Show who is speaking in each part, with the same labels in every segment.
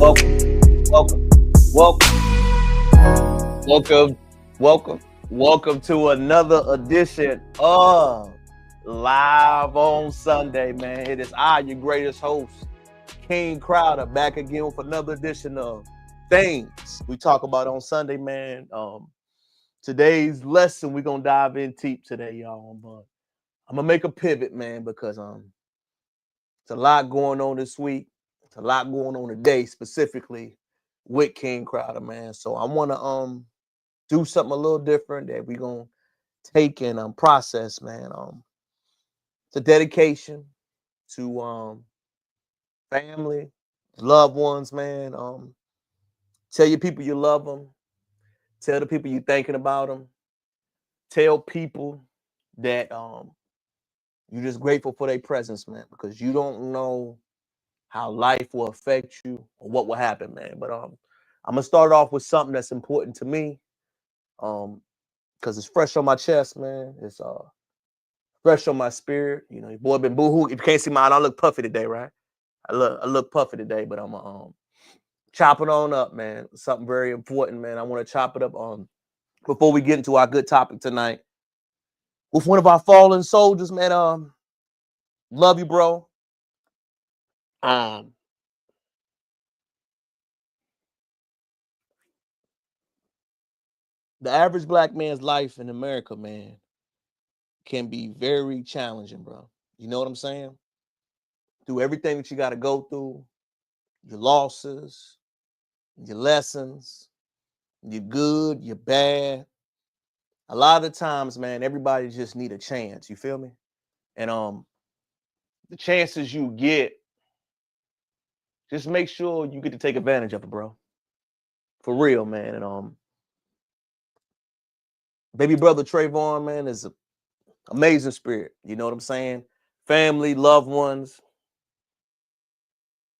Speaker 1: Welcome, welcome, welcome to another edition of Live on Sunday, man. It is I, your greatest host, King Crowder, back again with another edition of Things We Talk About on Sunday, man. Today's lesson, we're gonna dive in deep today, y'all. But I'm gonna make a pivot, man, because it's a lot going on this week. It's a lot going on today, specifically with King Crowder, man. So I want to do something a little different that we're gonna take and process, man. It's a dedication to family, loved ones, man. Tell your people you love them. Tell the people you're thinking about them. Tell people that you're just grateful for their presence, man, because you don't know how life will affect you or what will happen, man. But I'm gonna start off with something that's important to me, because it's fresh on my chest, man. It's fresh on my spirit. You know, your boy been boohoo. If you can't see mine, I look puffy today, right? I look puffy today, but I'm chop it on up, man. Something very important, man. I want to chop it up before we get into our good topic tonight with one of our fallen soldiers, man. Love you, bro. The average black man's life in America, man, can be very challenging, bro. You know what I'm saying? Through everything that you got to go through, your losses, your lessons, you're good, you're bad. A lot of the times, man, everybody just need a chance. You feel me? And the chances you get, just make sure you get to take advantage of it, bro. For real, man. And baby brother Trayvon, man, is an amazing spirit. You know what I'm saying? Family, loved ones.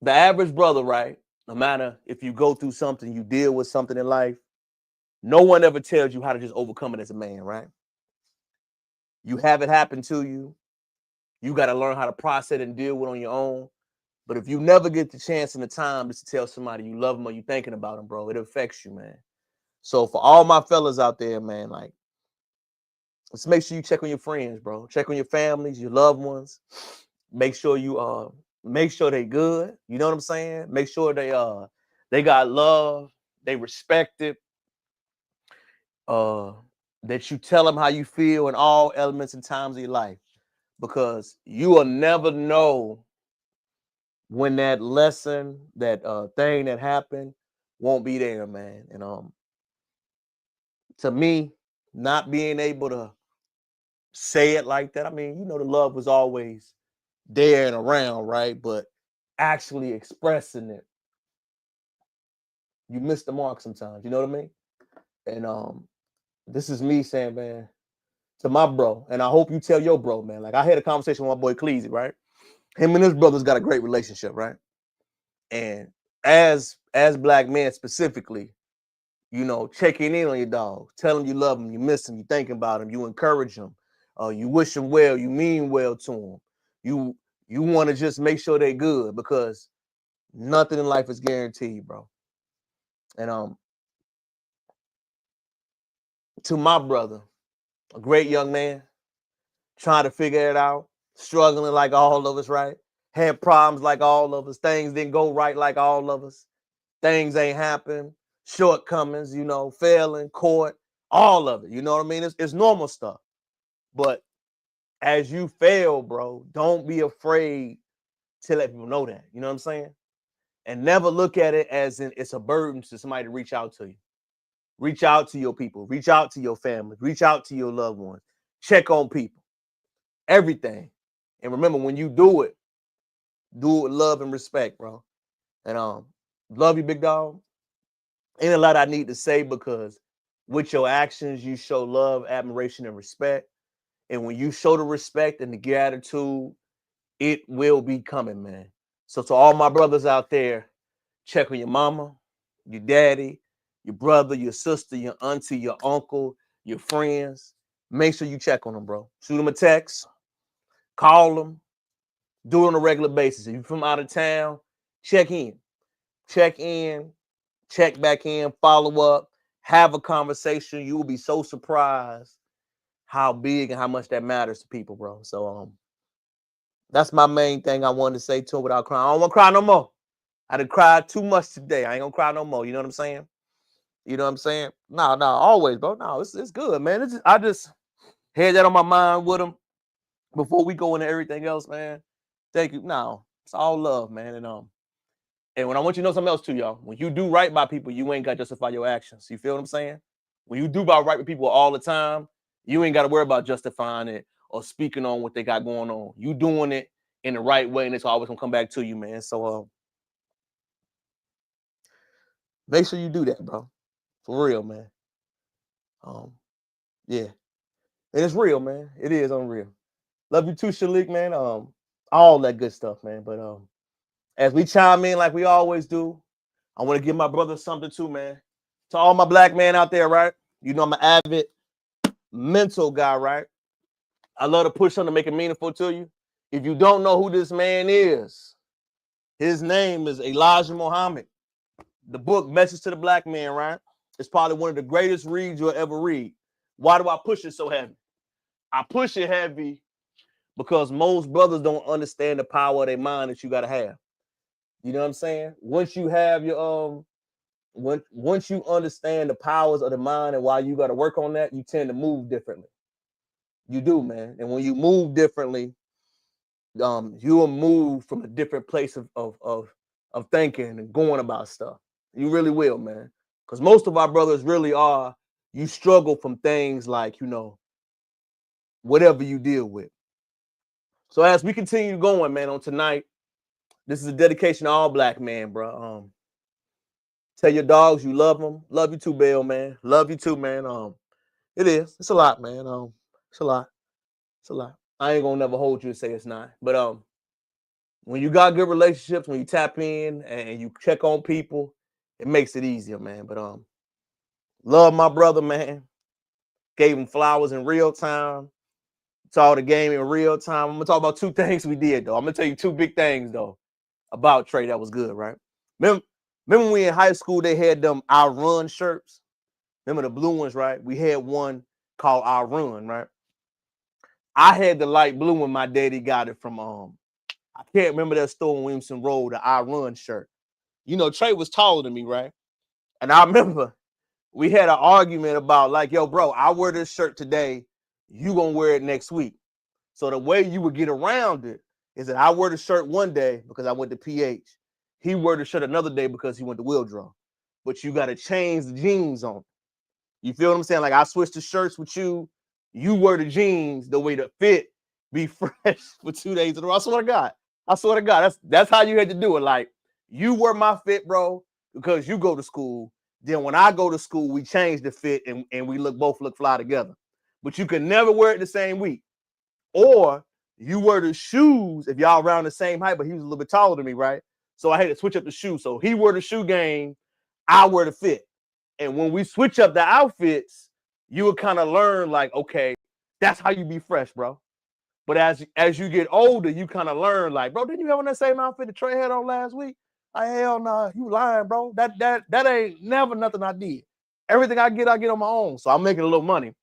Speaker 1: The average brother, right? No matter if you go through something, you deal with something in life, no one ever tells you how to just overcome it as a man, right? You have it happen to you. You got to learn how to process it and deal with it on your own. But if you never get the chance and the time just to tell somebody you love them or you thinking about them, bro, it affects you, man. So for all my fellas out there, man, like, let's make sure you check on your friends, bro. Check on your families, your loved ones. Make sure you make sure they good. You know what I'm saying? Make sure they got love, they respect it. That you tell them how you feel in all elements and times of your life, because you will never know when that lesson, that thing that happened won't be there, man. And to me, not being able to say it like that, I mean, you know, the love was always there and around, right? But actually expressing it, you miss the mark sometimes. You know what I mean? And this is me saying, man, to my bro, and I hope you tell your bro, man. Like, I had a conversation with my boy Cleasy, right? Him and his brothers got a great relationship, right? And as black men specifically, you know, checking in on your dog, tell him you love him, you miss him, you thinking about him, you encourage him, you wish him well, you mean well to him. You want to just make sure they good, because nothing in life is guaranteed, bro. And to my brother, a great young man, trying to figure it out, struggling like all of us, right? Had problems like all of us. Things didn't go right like all of us. Things ain't happen. Shortcomings, you know, failing, court, all of it. You know what I mean? It's normal stuff. But as you fail, bro, don't be afraid to let people know that. You know what I'm saying? And never look at it as in it's a burden to somebody to reach out to you. Reach out to your people. Reach out to your family. Reach out to your loved ones. Check on people. Everything. And remember, when you do it with love and respect, bro. And love you, big dog. Ain't a lot I need to say, because with your actions, you show love, admiration, and respect. And when you show the respect and the gratitude, it will be coming, man. So to all my brothers out there, check on your mama, your daddy, your brother, your sister, your auntie, your uncle, your friends. Make sure you check on them, bro. Shoot them a text, call them, do it on a regular basis. If you're from out of town, check in. check in, check back in, follow up, have a conversation. You will be so surprised how big and how much that matters to people, bro. So that's my main thing I wanted to say to him without crying. I don't want to cry no more. I done cried too much today. I ain't gonna cry no more. You know what I'm saying? You know what I'm saying? No, always, bro. No, it's good, man. I just had that on my mind with him before we go into everything else, man. Thank you. No, it's all love, man. And when I want you to know something else too, y'all. When you do right by people, you ain't got to justify your actions. You feel what I'm saying? When you do about right with people all the time, you ain't got to worry about justifying it or speaking on what they got going on. You doing it in the right way, and it's always gonna come back to you, man. So make sure you do that, bro. For real, man. Yeah. And it's real, man. It is unreal. Love you too, Shalik, man. All that good stuff, man. But as we chime in like we always do, I want to give my brother something too, man. To all my black men out there, right? You know I'm an avid mental guy, right? I love to push something to make it meaningful to you. If you don't know who this man is, his name is Elijah Muhammad. The book Message to the Black Man, right? It's probably one of the greatest reads you'll ever read. Why do I push it so heavy? I push it heavy because most brothers don't understand the power of their mind that you got to have. You know what I'm saying? Once you have your once you understand the powers of the mind and why you got to work on that, you tend to move differently. You do, man. And when you move differently, you will move from a different place of thinking and going about stuff. You really will, man. Because most of our brothers really are. You struggle from things like, whatever you deal with. So as we continue going, man, on tonight, this is a dedication to all black men, bro. Tell your dogs you love them. Love you too, Bill, man. Love you too, man. It is. It's a lot, man. It's a lot. It's a lot. I ain't gonna never hold you and say it's not. But when you got good relationships, when you tap in and you check on people, it makes it easier, man. But love my brother, man. Gave him flowers in real time. Saw the game in real time. I'm gonna talk about two things we did, though. I'm gonna tell you two big things, though, about Trey that was good, right? Remember when we in high school, they had them I Run shirts? Remember the blue ones, right? We had one called I Run, right? I had the light blue one. My daddy got it from I can't remember that store on Williamson Road, the I Run shirt. Trey was taller than me, right? And I remember we had an argument about like, yo, bro, I wear this shirt today. You gonna wear it next week. So the way you would get around it is that I wear the shirt one day because I went to PH. He wore the shirt another day because he went to Wildrum. But you got to change the jeans on. You feel what I'm saying? Like I switched the shirts with you. You wear the jeans the way the fit be fresh for 2 days in a row. I swear to God. That's how you had to do it. Like you wear my fit, bro, because you go to school. Then when I go to school, we change the fit and we both look fly together. But you can never wear it the same week. Or you wear the shoes if y'all around the same height, but he was a little bit taller than me, right? So I had to switch up the shoes. So he wore the shoe game, I wear the fit. And when we switch up the outfits, you would kind of learn like, okay, that's how you be fresh, bro. But as you get older, you kind of learn like, bro, didn't you have on that same outfit that Trey had on last week? Hell no, you lying, bro. That ain't never nothing I did. Everything I get on my own. So I'm making a little money.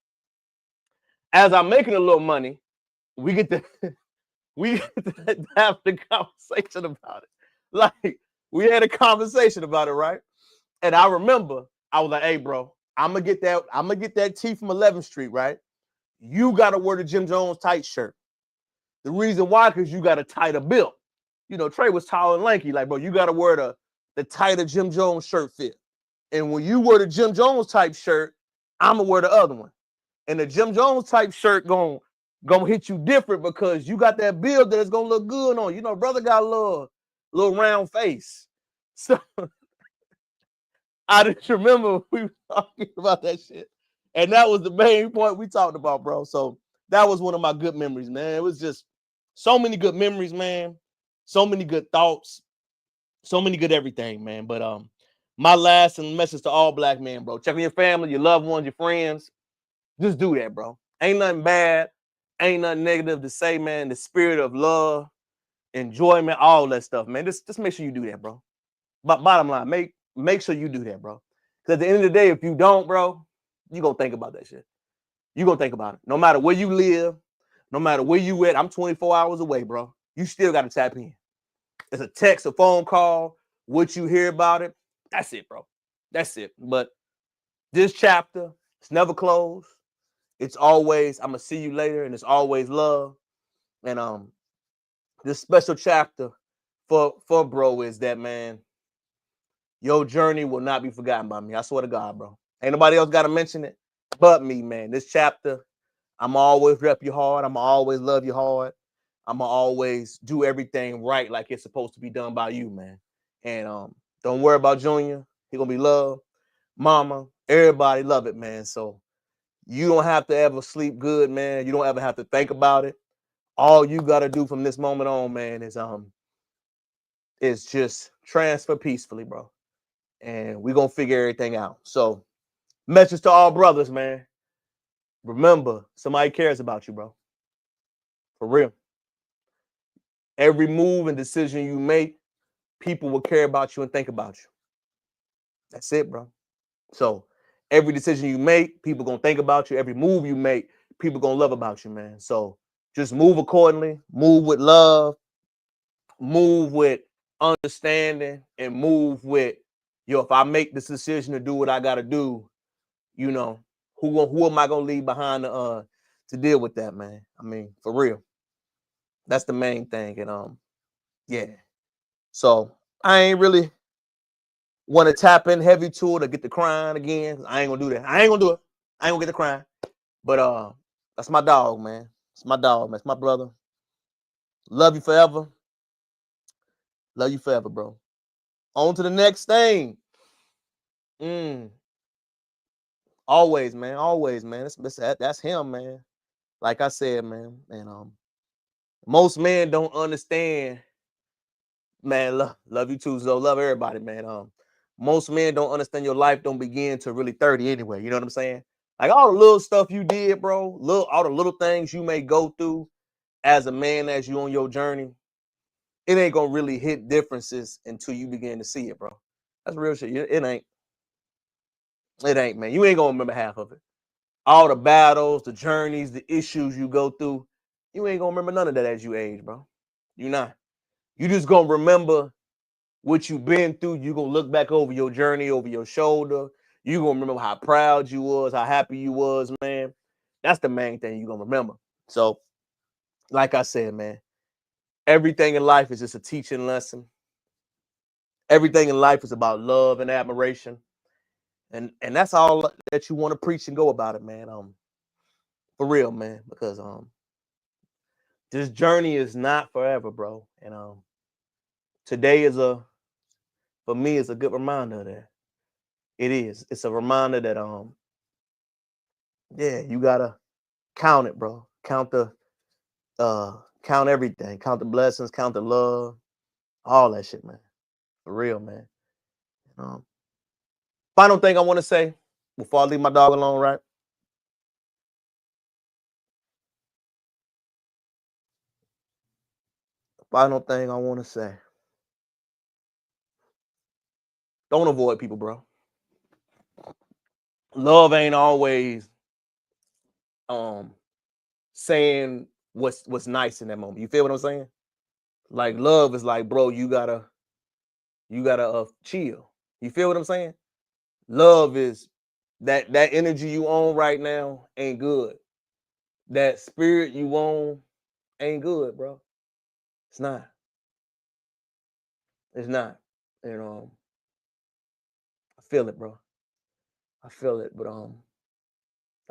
Speaker 1: As I'm making a little money, we get to have the conversation about it. Like we had a conversation about it, right? And I remember I was like, hey, bro, I'm gonna get that tee from 11th Street, right? You gotta wear the Jim Jones tight shirt. The reason why, because you got a tighter build. Trey was tall and lanky. Like, bro, you gotta wear the tighter Jim Jones shirt fit. And when you wear the Jim Jones type shirt, I'm gonna wear the other one. And the Jim Jones type shirt gonna hit you different because you got that build that is gonna look good on you. Brother got a little round face. So I just remember we were talking about that shit. And that was the main point we talked about, bro. So that was one of my good memories, man. It was just so many good memories, man. So many good thoughts. So many good everything, man. But my last message to all black men, bro. Check on your family, your loved ones, your friends. Just do that, bro. Ain't nothing bad. Ain't nothing negative to say, man. The spirit of love, enjoyment, all that stuff, man. Just make sure you do that, bro. But bottom line, make sure you do that, bro. Because at the end of the day, if you don't, bro, you gonna think about that shit. You gonna think about it. No matter where you live, no matter where you at, I'm 24 hours away, bro. You still gotta tap in. It's a text, a phone call, what you hear about it. That's it, bro. That's it. But this chapter, it's never closed. It's always, I'm gonna see you later, and it's always love. And this special chapter for bro is that, man, your journey will not be forgotten by me. I swear to God, bro. Ain't nobody else got to mention it but me, man. This chapter, I'm always rep you hard. I'm always love you hard. I'm gonna always do everything right like it's supposed to be done by you, man. And don't worry about Junior. He gonna be loved. Mama, everybody love it, man. So you don't have to ever sleep good, man. You don't ever have to think about it. All you gotta do from this moment on, man, is just transfer peacefully, bro. And we're gonna figure everything out. So, message to all brothers, man. Remember, somebody cares about you, bro. For real. Every move and decision you make, people will care about you and think about you. That's it, bro. So every decision you make, people gonna think about you. Every move you make, people gonna love about you, man. So just move accordingly, move with love, move with understanding, and move with, yo, if I make this decision to do what I gotta do, you know, who am I gonna leave behind to deal with that, man? I mean, for real. That's the main thing. And yeah. So I ain't really want to tap in heavy to it or get the crying again. I ain't gonna do that. I ain't gonna do it. I ain't gonna get the crying. But that's my dog, man. It's my dog, man. It's my brother. Love you forever. Love you forever, bro. On to the next thing. Always, man. Always, man. That's him, man. Like I said, man. And most men don't understand. Man, love you too, Zo. Love everybody, man. Most men don't understand your life don't begin to really 30 anyway. You know what I'm saying? Like all the little stuff you did, bro, all the little things you may go through as a man as you on your journey, it ain't gonna really hit differences until you begin to see it, bro. That's real shit. It ain't. It ain't, man. You ain't gonna remember half of it. All the battles, the journeys, the issues you go through, you ain't gonna remember none of that as you age, bro. You not. You just gonna remember what you've been through. You gonna look back over your journey, over your shoulder. You gonna remember how proud you was, how happy you was, man. That's the main thing you gonna remember. So, like I said, man, everything in life is just a teaching lesson. Everything in life is about love and admiration. And that's all that you want to preach and go about it, man. For real, man, because this journey is not forever, bro. And today is for me, it's a good reminder of that. It is. It's a reminder that yeah, you gotta count it, bro. Count everything. Count the blessings, count the love, all that shit, man. For real, man. Final thing I want to say before I leave my dog alone, right? Final thing I want to say. Don't avoid people, bro. Love ain't always saying what's nice in that moment. You feel what I'm saying? Like love is like, bro, you gotta chill. You feel what I'm saying? Love is that energy you own right now ain't good. That spirit you own ain't good, bro. It's not. It's not. And I feel it, bro. I feel it, but I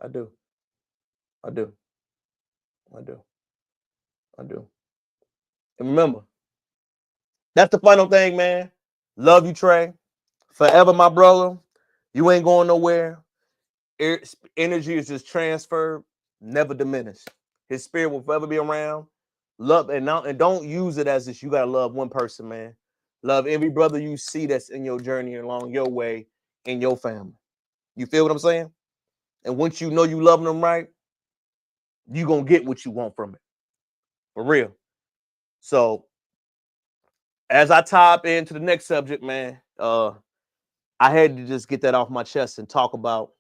Speaker 1: do. I do. I do. I do. And remember, that's the final thing, man. Love you, Trey. Forever, my brother. You ain't going nowhere. Energy is just transferred, never diminished. His spirit will forever be around. Love and don't use it as if you gotta love one person, man. Love every brother you see that's in your journey along your way in your family. You feel what I'm saying? And once you know you loving them right, you gonna get what you want from it. For real. So as I top into the next subject, man, I had to just get that off my chest and talk about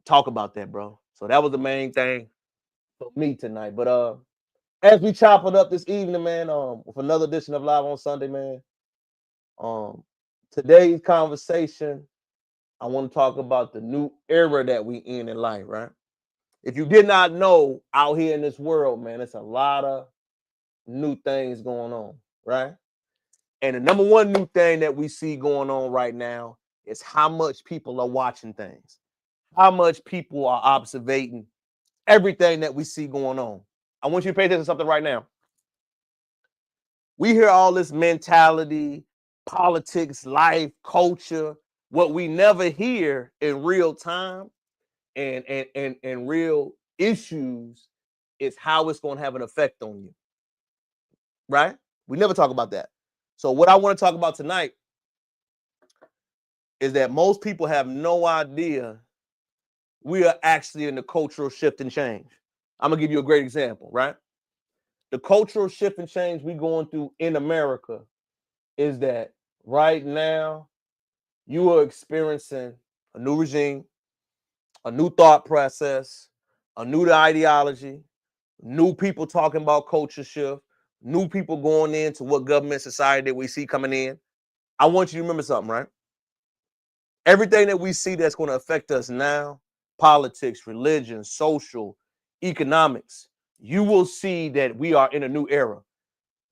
Speaker 1: that, bro. So that was the main thing for me tonight. But as we chop it up this evening, man, with another edition of Live on Sunday, man. Today's conversation, I want to talk about the new era that we in life, right? If you did not know, out here in this world, man, it's a lot of new things going on, right? And the number one new thing that we see going on right now is how much people are watching things, how much people are observing everything that we see going on. I want you to pay attention to something right now. We hear all this mentality, politics, life, culture. What we never hear in real time and real issues is how it's going to have an effect on you. Right? We never talk about that. So what I want to talk about tonight is that most people have no idea we are actually in the cultural shift and change. I'm going to give you a great example, right? The cultural shift and change we're going through in America is that right now you are experiencing a new regime, a new thought process, a new ideology, new people talking about culture shift, new people going into what government society that we see coming in. I want you to remember something, right? Everything that we see that's going to affect us now, politics, religion, social, economics, you will see that we are in a new era.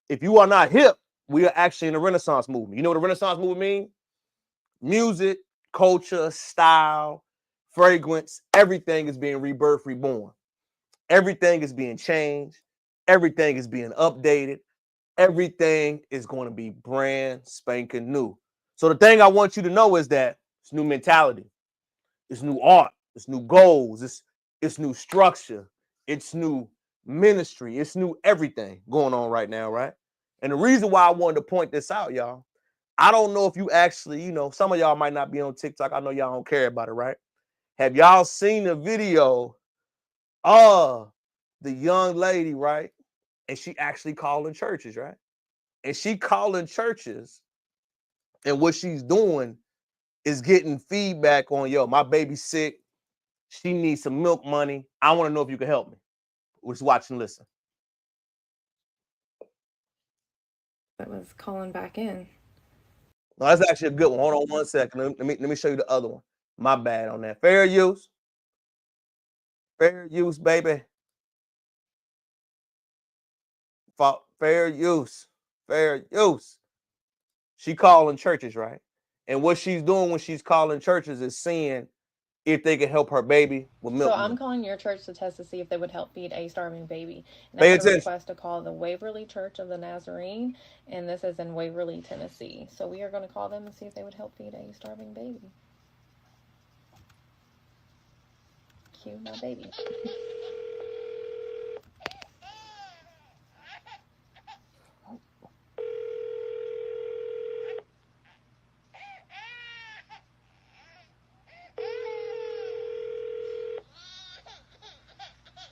Speaker 1: If you are not hip, we are actually in a Renaissance movement. You know what a Renaissance movement means? Music, culture, style, fragrance, everything is being rebirthed, reborn. Everything is being changed. Everything is being updated. Everything is going to be brand spanking new. So the thing I want you to know is that it's new mentality, it's new art, it's new goals, it's new structure, it's new ministry, it's new everything going on right now, right? And the reason why I wanted to point this out, y'all, I don't know if you actually, some of y'all might not be on TikTok. I know y'all don't care about it, right? Have y'all seen the video of the young lady, right? And she actually calling churches, right? And she calling churches, and what she's doing is getting feedback on, yo, my baby's sick. She needs some milk money. I want to know if you can help me. Just watch and listen.
Speaker 2: That was calling back in.
Speaker 1: No, that's actually a good one. Hold on one second. Let me show you the other one. My bad on that. Fair use. Fair use, baby. Fair use. Fair use. She calling churches, right? And what she's doing when she's calling churches is seeing if they can help her baby with milk
Speaker 2: So
Speaker 1: money.
Speaker 2: I'm calling your church to test to see if they would help feed a starving baby. And I
Speaker 1: Pay
Speaker 2: had a
Speaker 1: attention.
Speaker 2: request to call the Waverly Church of the Nazarene, and this is in Waverly, Tennessee. So we are going to call them and see if they would help feed a starving baby. Cue my baby.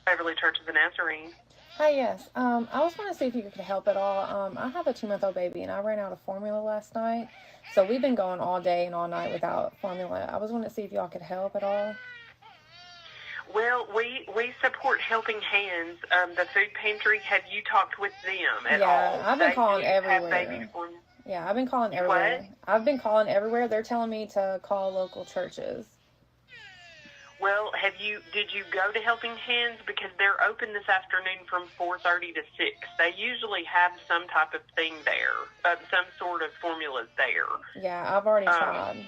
Speaker 3: Waverly Church of the Nazarene.
Speaker 2: Hi, yes. I was going to see if you could help at all. I have a 2-month-old baby, and I ran out of formula last night. So we've been going all day and all night without formula. I was wanting to see if y'all could help at all.
Speaker 3: Well, we support Helping Hands, the food pantry. Have you talked with them at all?
Speaker 2: Yeah, I've been calling everywhere. Yeah, I've been calling everywhere.
Speaker 3: What?
Speaker 2: I've been calling everywhere. They're telling me to call local churches.
Speaker 3: Well, did you go to Helping Hands? Because they're open this afternoon from 4:30 to 6. They usually have some type of thing there, some sort of formulas there.
Speaker 2: Yeah, I've already tried.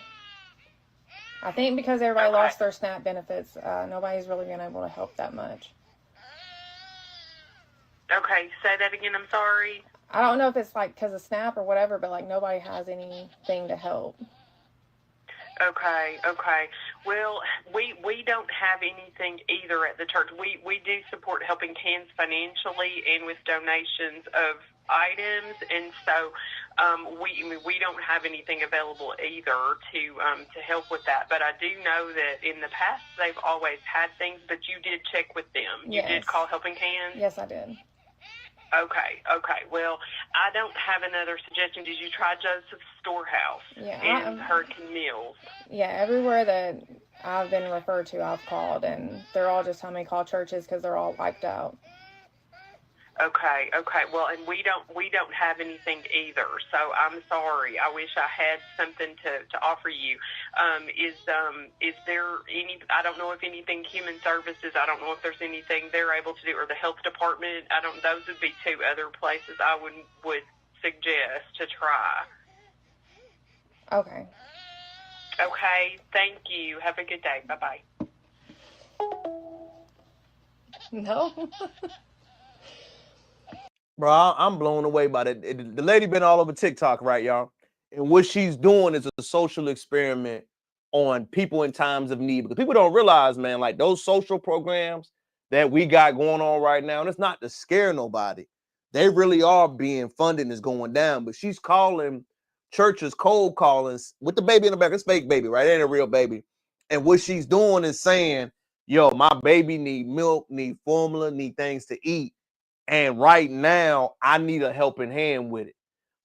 Speaker 2: I think because everybody lost their SNAP benefits, nobody's really been able to help that much.
Speaker 3: Okay, say that again, I'm sorry.
Speaker 2: I don't know if it's like because of SNAP or whatever, but like nobody has anything to help.
Speaker 3: Okay. Well, we don't have anything either at the church. We do support Helping Hands financially and with donations of items, and so we don't have anything available either to help with that. But I do know that in the past they've always had things. But you did check with them.
Speaker 2: Yes.
Speaker 3: You did call Helping Hands.
Speaker 2: Yes, I did.
Speaker 3: Okay. Well, I don't have another suggestion. Did you try Joseph's Storehouse in Hurricane Mills?
Speaker 2: Yeah, everywhere that I've been referred to, I've called, and they're all just telling me call churches because they're all wiped out.
Speaker 3: Okay. Well, and we don't have anything either. So I'm sorry. I wish I had something to offer you. Is there any? I don't know if anything human services. I don't know if there's anything they're able to do, or the health department. I don't. Those would be two other places I would suggest to try.
Speaker 2: Okay.
Speaker 3: Okay. Thank you. Have a good day. Bye bye.
Speaker 2: No.
Speaker 1: Bro, I'm blown away by that. The lady been all over TikTok, right, y'all? And what she's doing is a social experiment on people in times of need. Because people don't realize, man, like those social programs that we got going on right now, and it's not to scare nobody. They really are being funded and is going down. But she's calling churches cold callings with the baby in the back. It's fake baby, right? It ain't a real baby. And what she's doing is saying, yo, my baby need milk, need formula, need things to eat. And right now, I need a helping hand with it.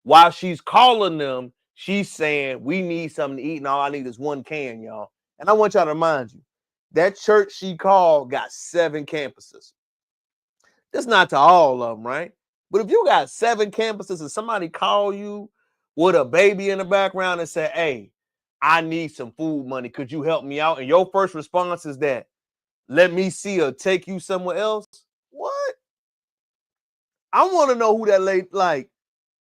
Speaker 1: While she's calling them, she's saying, we need something to eat, and all I need is one can, y'all. And I want y'all to remind you, that church she called got 7 campuses. That's not to all of them, right? But if you got 7 campuses and somebody call you with a baby in the background and say, hey, I need some food money. Could you help me out? And your first response is that, let me see or take you somewhere else. What? I want to know who that lady, like,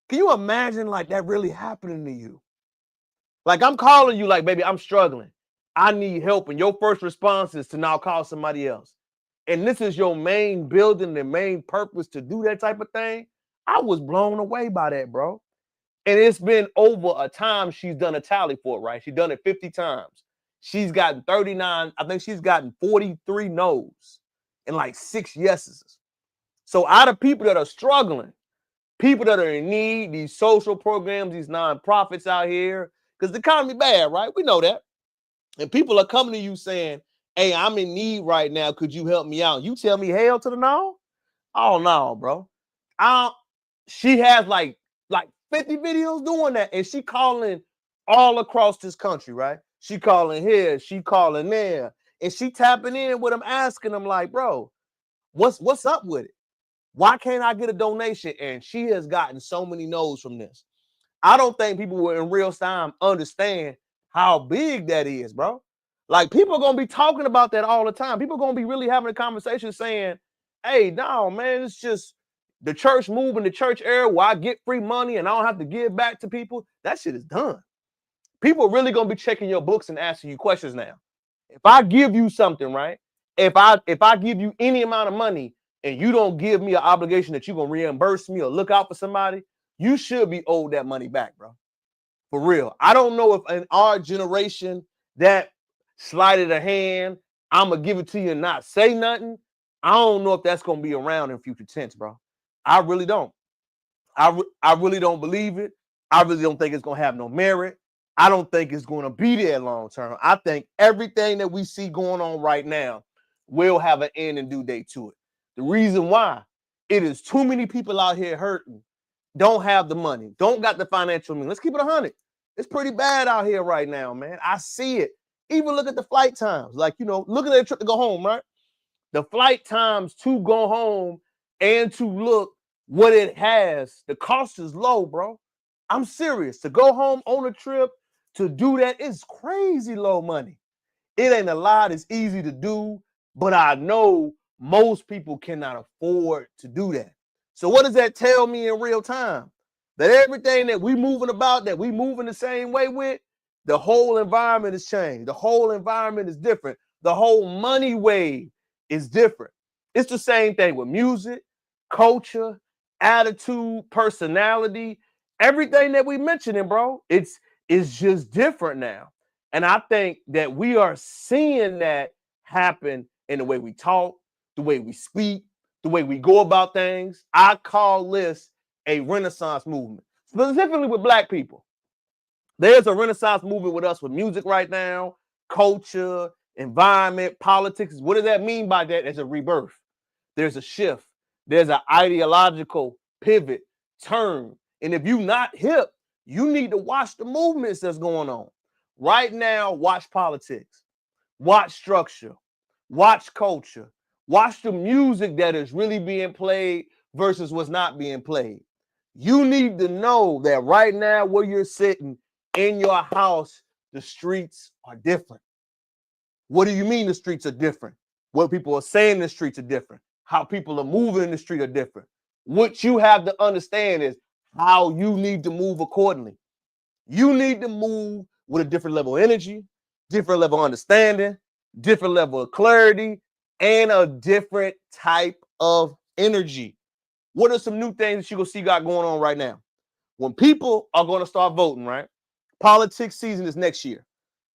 Speaker 1: can you imagine like that really happening to you? Like I'm calling you like, baby, I'm struggling. I need help. And your first response is to now call somebody else. And this is your main building and main purpose to do that type of thing. I was blown away by that, bro. And it's been over a time she's done a tally for it, right? She's done it 50 times. She's gotten 39. I think she's gotten 43 no's and like 6 yeses. So out of people that are struggling, people that are in need, these social programs, these nonprofits out here, because the economy bad, right? We know that. And people are coming to you saying, hey, I'm in need right now. Could you help me out? You tell me hell to the no? Oh, no, bro. She has like 50 videos doing that. And she calling all across this country, right? She calling here, she calling there. And she tapping in with them, asking them like, bro, what's up with it? Why can't I get a donation? And she has gotten so many no's from this. I don't think people will in real time understand how big that is, bro. Like people are going to be talking about that all the time. People are going to be really having a conversation saying, hey, no, man, it's just the church moving the church era where I get free money and I don't have to give back to people. That shit is done. People are really going to be checking your books and asking you questions now. If I give you something, right? If I give you any amount of money, and you don't give me an obligation that you're going to reimburse me or look out for somebody, you should be owed that money back, bro. For real. I don't know if in our generation that sleighted a hand, I'm going to give it to you and not say nothing. I don't know if that's going to be around in future tense, bro. I really don't. I really don't believe it. I really don't think it's going to have no merit. I don't think it's going to be there long term. I think everything that we see going on right now will have an end and due date to it. The reason why, it is too many people out here hurting, don't have the money, don't got the financial means. Let's keep it 100. It's pretty bad out here right now, man. I see it. Even look at the flight times. Like, you know, look at that trip to go home, right? The flight times to go home and to look what it has, the cost is low, bro. I'm serious. To go home on a trip, to do that, is crazy low money. It ain't a lot. It's easy to do, but I know most people cannot afford to do that. So what does that tell me in real time? That everything that we moving about, that we moving the same way with, the whole environment has changed. The whole environment is different. The whole money wave is different. It's the same thing with music, culture, attitude, personality, everything that we mentioning, bro. It's just different now. And I think that we are seeing that happen in the way we talk, the way we speak, the way we go about things. I call this a Renaissance movement, specifically with Black people. There's a Renaissance movement with us with music right now, culture, environment, politics. What does that mean by that? There's a rebirth. There's a shift. There's an ideological pivot, turn. And if you're not hip, you need to watch the movements that's going on. Right now, watch politics, watch structure, watch culture, watch the music that is really being played versus what's not being played. You need to know that right now where you're sitting in your house, the streets are different. What do you mean the streets are different? What people are saying in the streets are different. How people are moving in the street are different. What you have to understand is how you need to move accordingly. You need to move with a different level of energy, different level of understanding, different level of clarity, and a different type of energy. What are some new things that you're going to see got going on right now? When people are going to start voting, right? Politics season is next year.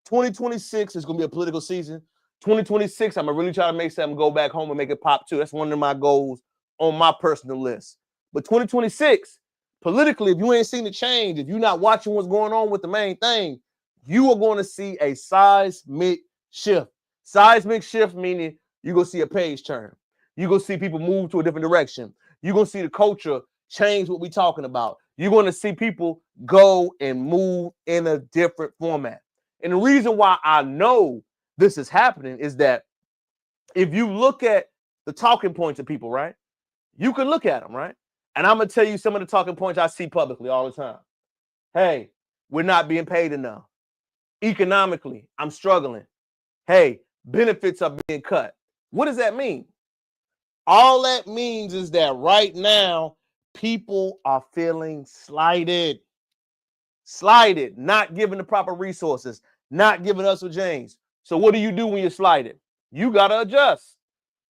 Speaker 1: 2026 is going to be a political season. 2026, I'm going to really try to make something go back home and make it pop too. That's one of my goals on my personal list. But 2026, politically, if you ain't seen the change, if you're not watching what's going on with the main thing, you are going to see a seismic shift. Seismic shift meaning you're going to see a page turn. You're going to see people move to a different direction. You're going to see the culture change what we're talking about. You're going to see people go and move in a different format. And the reason why I know this is happening is that if you look at the talking points of people, right, you can look at them, right? And I'm going to tell you some of the talking points I see publicly all the time. Hey, we're not being paid enough. Economically, I'm struggling. Hey, benefits are being cut. What does that mean? All that means is that right now, people are feeling slighted. Slighted, not given the proper resources, not giving us a James. So what do you do when you're slighted? You got to adjust.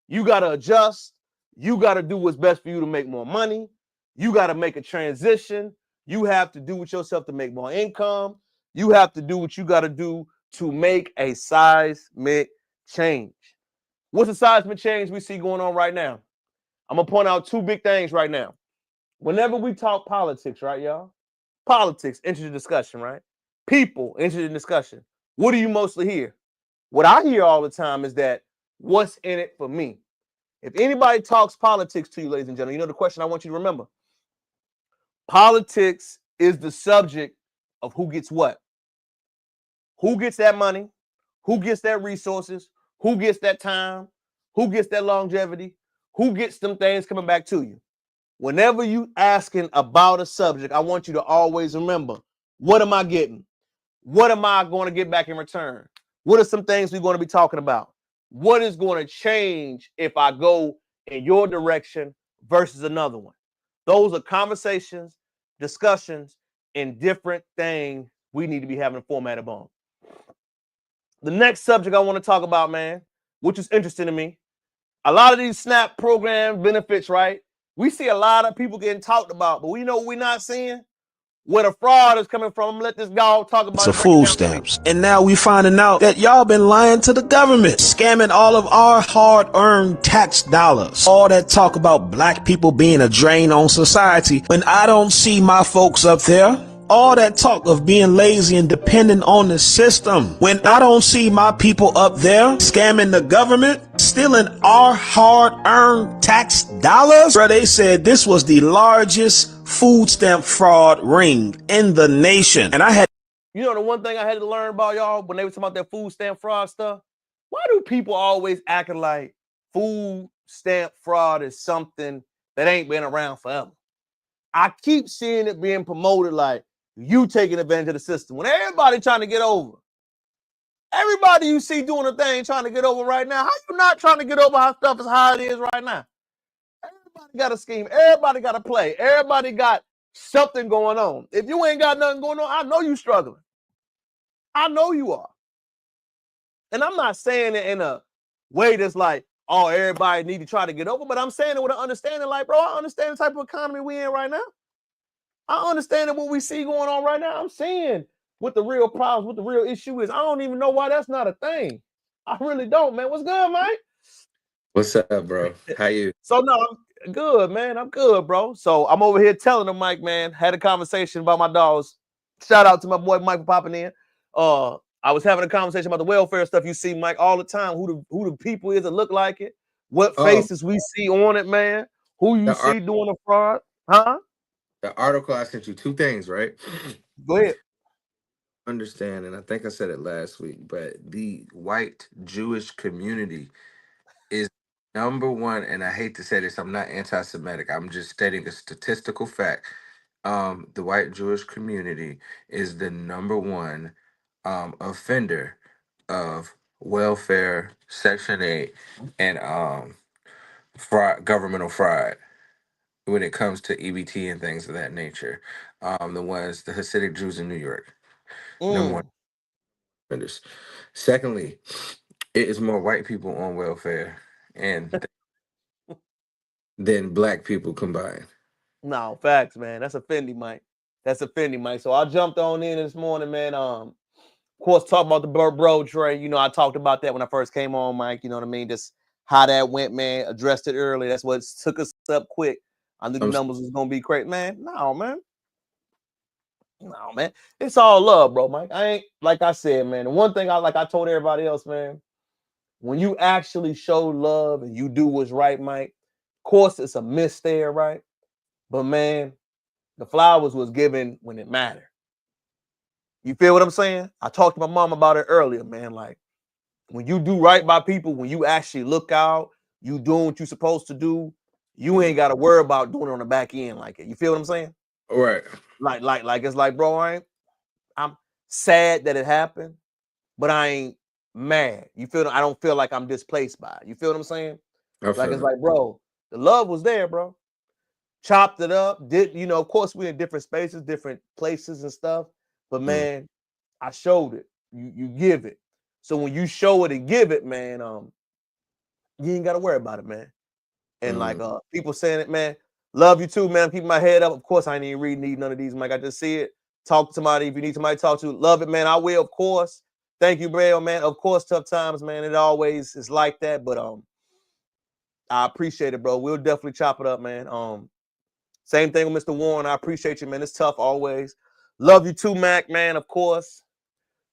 Speaker 1: You got to adjust. You got to do what's best for you to make more money. You got to make a transition. You have to do with yourself to make more income. You have to do what you got to do to make a seismic change. What's the seismic change we see going on right now? I'm going to point out two big things right now. Whenever we talk politics, right, y'all? Politics, interesting discussion, right? People, interesting discussion. What do you mostly hear? What I hear all the time is that what's in it for me? If anybody talks politics to you, ladies and gentlemen, you know the question I want you to remember. Politics is the subject of who gets what. Who gets that money? Who gets that resources? Who gets that time? Who gets that longevity? Who gets them things coming back to you? Whenever you asking about a subject, I want you to always remember, what am I getting? What am I going to get back in return? What are some things we're going to be talking about? What is going to change if I go in your direction versus another one? Those are conversations, discussions, and different things we need to be having a format on. The next subject I want to talk about, man, which is interesting to me, a lot of these SNAP program benefits, right? We see a lot of people getting talked about, but we know what we're not seeing? Where the fraud is coming from. Let this guy talk about
Speaker 4: it. Food stamps. And now we finding out that y'all been lying to the government, scamming all of our hard-earned tax dollars. All that talk about black people being a drain on society, when I don't see my folks up there. All that talk of being lazy and dependent on the system, when I don't see my people up there scamming the government, stealing our hard-earned tax dollars. Bro, they said this was the largest food stamp fraud ring in the nation. And I had...
Speaker 1: You know the one thing I had to learn about, y'all, when they were talking about that food stamp fraud stuff? Why do people always acting like food stamp fraud is something that ain't been around forever? I keep seeing it being promoted like you taking advantage of the system. When everybody trying to get over. Everybody you see doing a thing trying to get over right now. How you not trying to get over how stuff is how it is right now? Everybody got a scheme. Everybody got a play. Everybody got something going on. If you ain't got nothing going on, I know you struggling. I know you are. And I'm not saying it in a way that's like, oh, everybody need to try to get over, but I'm saying it with an understanding like, bro, I understand the type of economy we in right now. I understand what we see going on right now. I'm seeing what the real problems, what the real issue is. I don't even know why that's not a thing. I really don't, man. What's good, Mike?
Speaker 5: What's up, bro? How you?
Speaker 1: So, no, I'm good, man. I'm good, bro. So I'm over here telling them, Mike, man, had a conversation about my dogs. Shout out to my boy Mike for popping in. I was having a conversation about the welfare stuff you see, Mike, all the time. Who the people is that look like it. What faces we see on it, man. Who you see doing the fraud. Huh?
Speaker 5: The article I sent you, two things, right?
Speaker 1: Go ahead.
Speaker 5: Understand, and I think I said it last week, but the white Jewish community is number one, and I hate to say this, I'm not anti-Semitic. I'm just stating a statistical fact. The white Jewish community is the number one offender of welfare, Section 8, and fraud, governmental fraud when it comes to EBT and things of that nature. The Hasidic Jews in New York, number one
Speaker 1: Mm.
Speaker 5: offenders. Secondly, it is more white people on welfare and than black people combined.
Speaker 1: No, facts, man. That's offending, Mike. That's offending, Mike. So I jumped on in this morning, man. Of course, talk about the bro trade. You know, I talked about that when I first came on, Mike. You know what I mean? Just how that went, man. Addressed it early. That's what took us up quick. I knew the
Speaker 5: I'm
Speaker 1: numbers was gonna be crazy, man. No, man. No, man. It's all love, bro, Mike. I ain't like I said, man. The one thing I told everybody else, man. When you actually show love and you do what's right, Mike. Of course, it's a miss there, right? But man, the flowers was given when it mattered. You feel what I'm saying? I talked to my mom about it earlier, man. Like when you do right by people, when you actually look out, you doing what you're supposed to do, you ain't got to worry about doing it on the back end like it. You feel what I'm saying?
Speaker 5: right.
Speaker 1: Like it's like, bro, I'm sad that it happened, but I ain't mad. You feel? I don't feel like I'm displaced by it. You feel what I'm saying?
Speaker 5: I
Speaker 1: Like it's
Speaker 5: feel it.
Speaker 1: like, bro, the love was there, bro. Chopped it up. Of course, we're in different spaces, different places and stuff. But man, I showed it. You give it. So when you show it and give it, man, you ain't gotta worry about it, man. And like people saying it, man, love you too, man. Keep my head up. Of course, I ain't even need none of these, Mike. I just see it. Talk to somebody if you need somebody to talk to. Love it, man. I will, of course. Thank you, Braille, man. Of course, tough times, man. It always is like that, but I appreciate it, bro. We'll definitely chop it up, man. Same thing with Mr. Warren. I appreciate you, man. It's tough always. Love you too, Mac, man. Of course.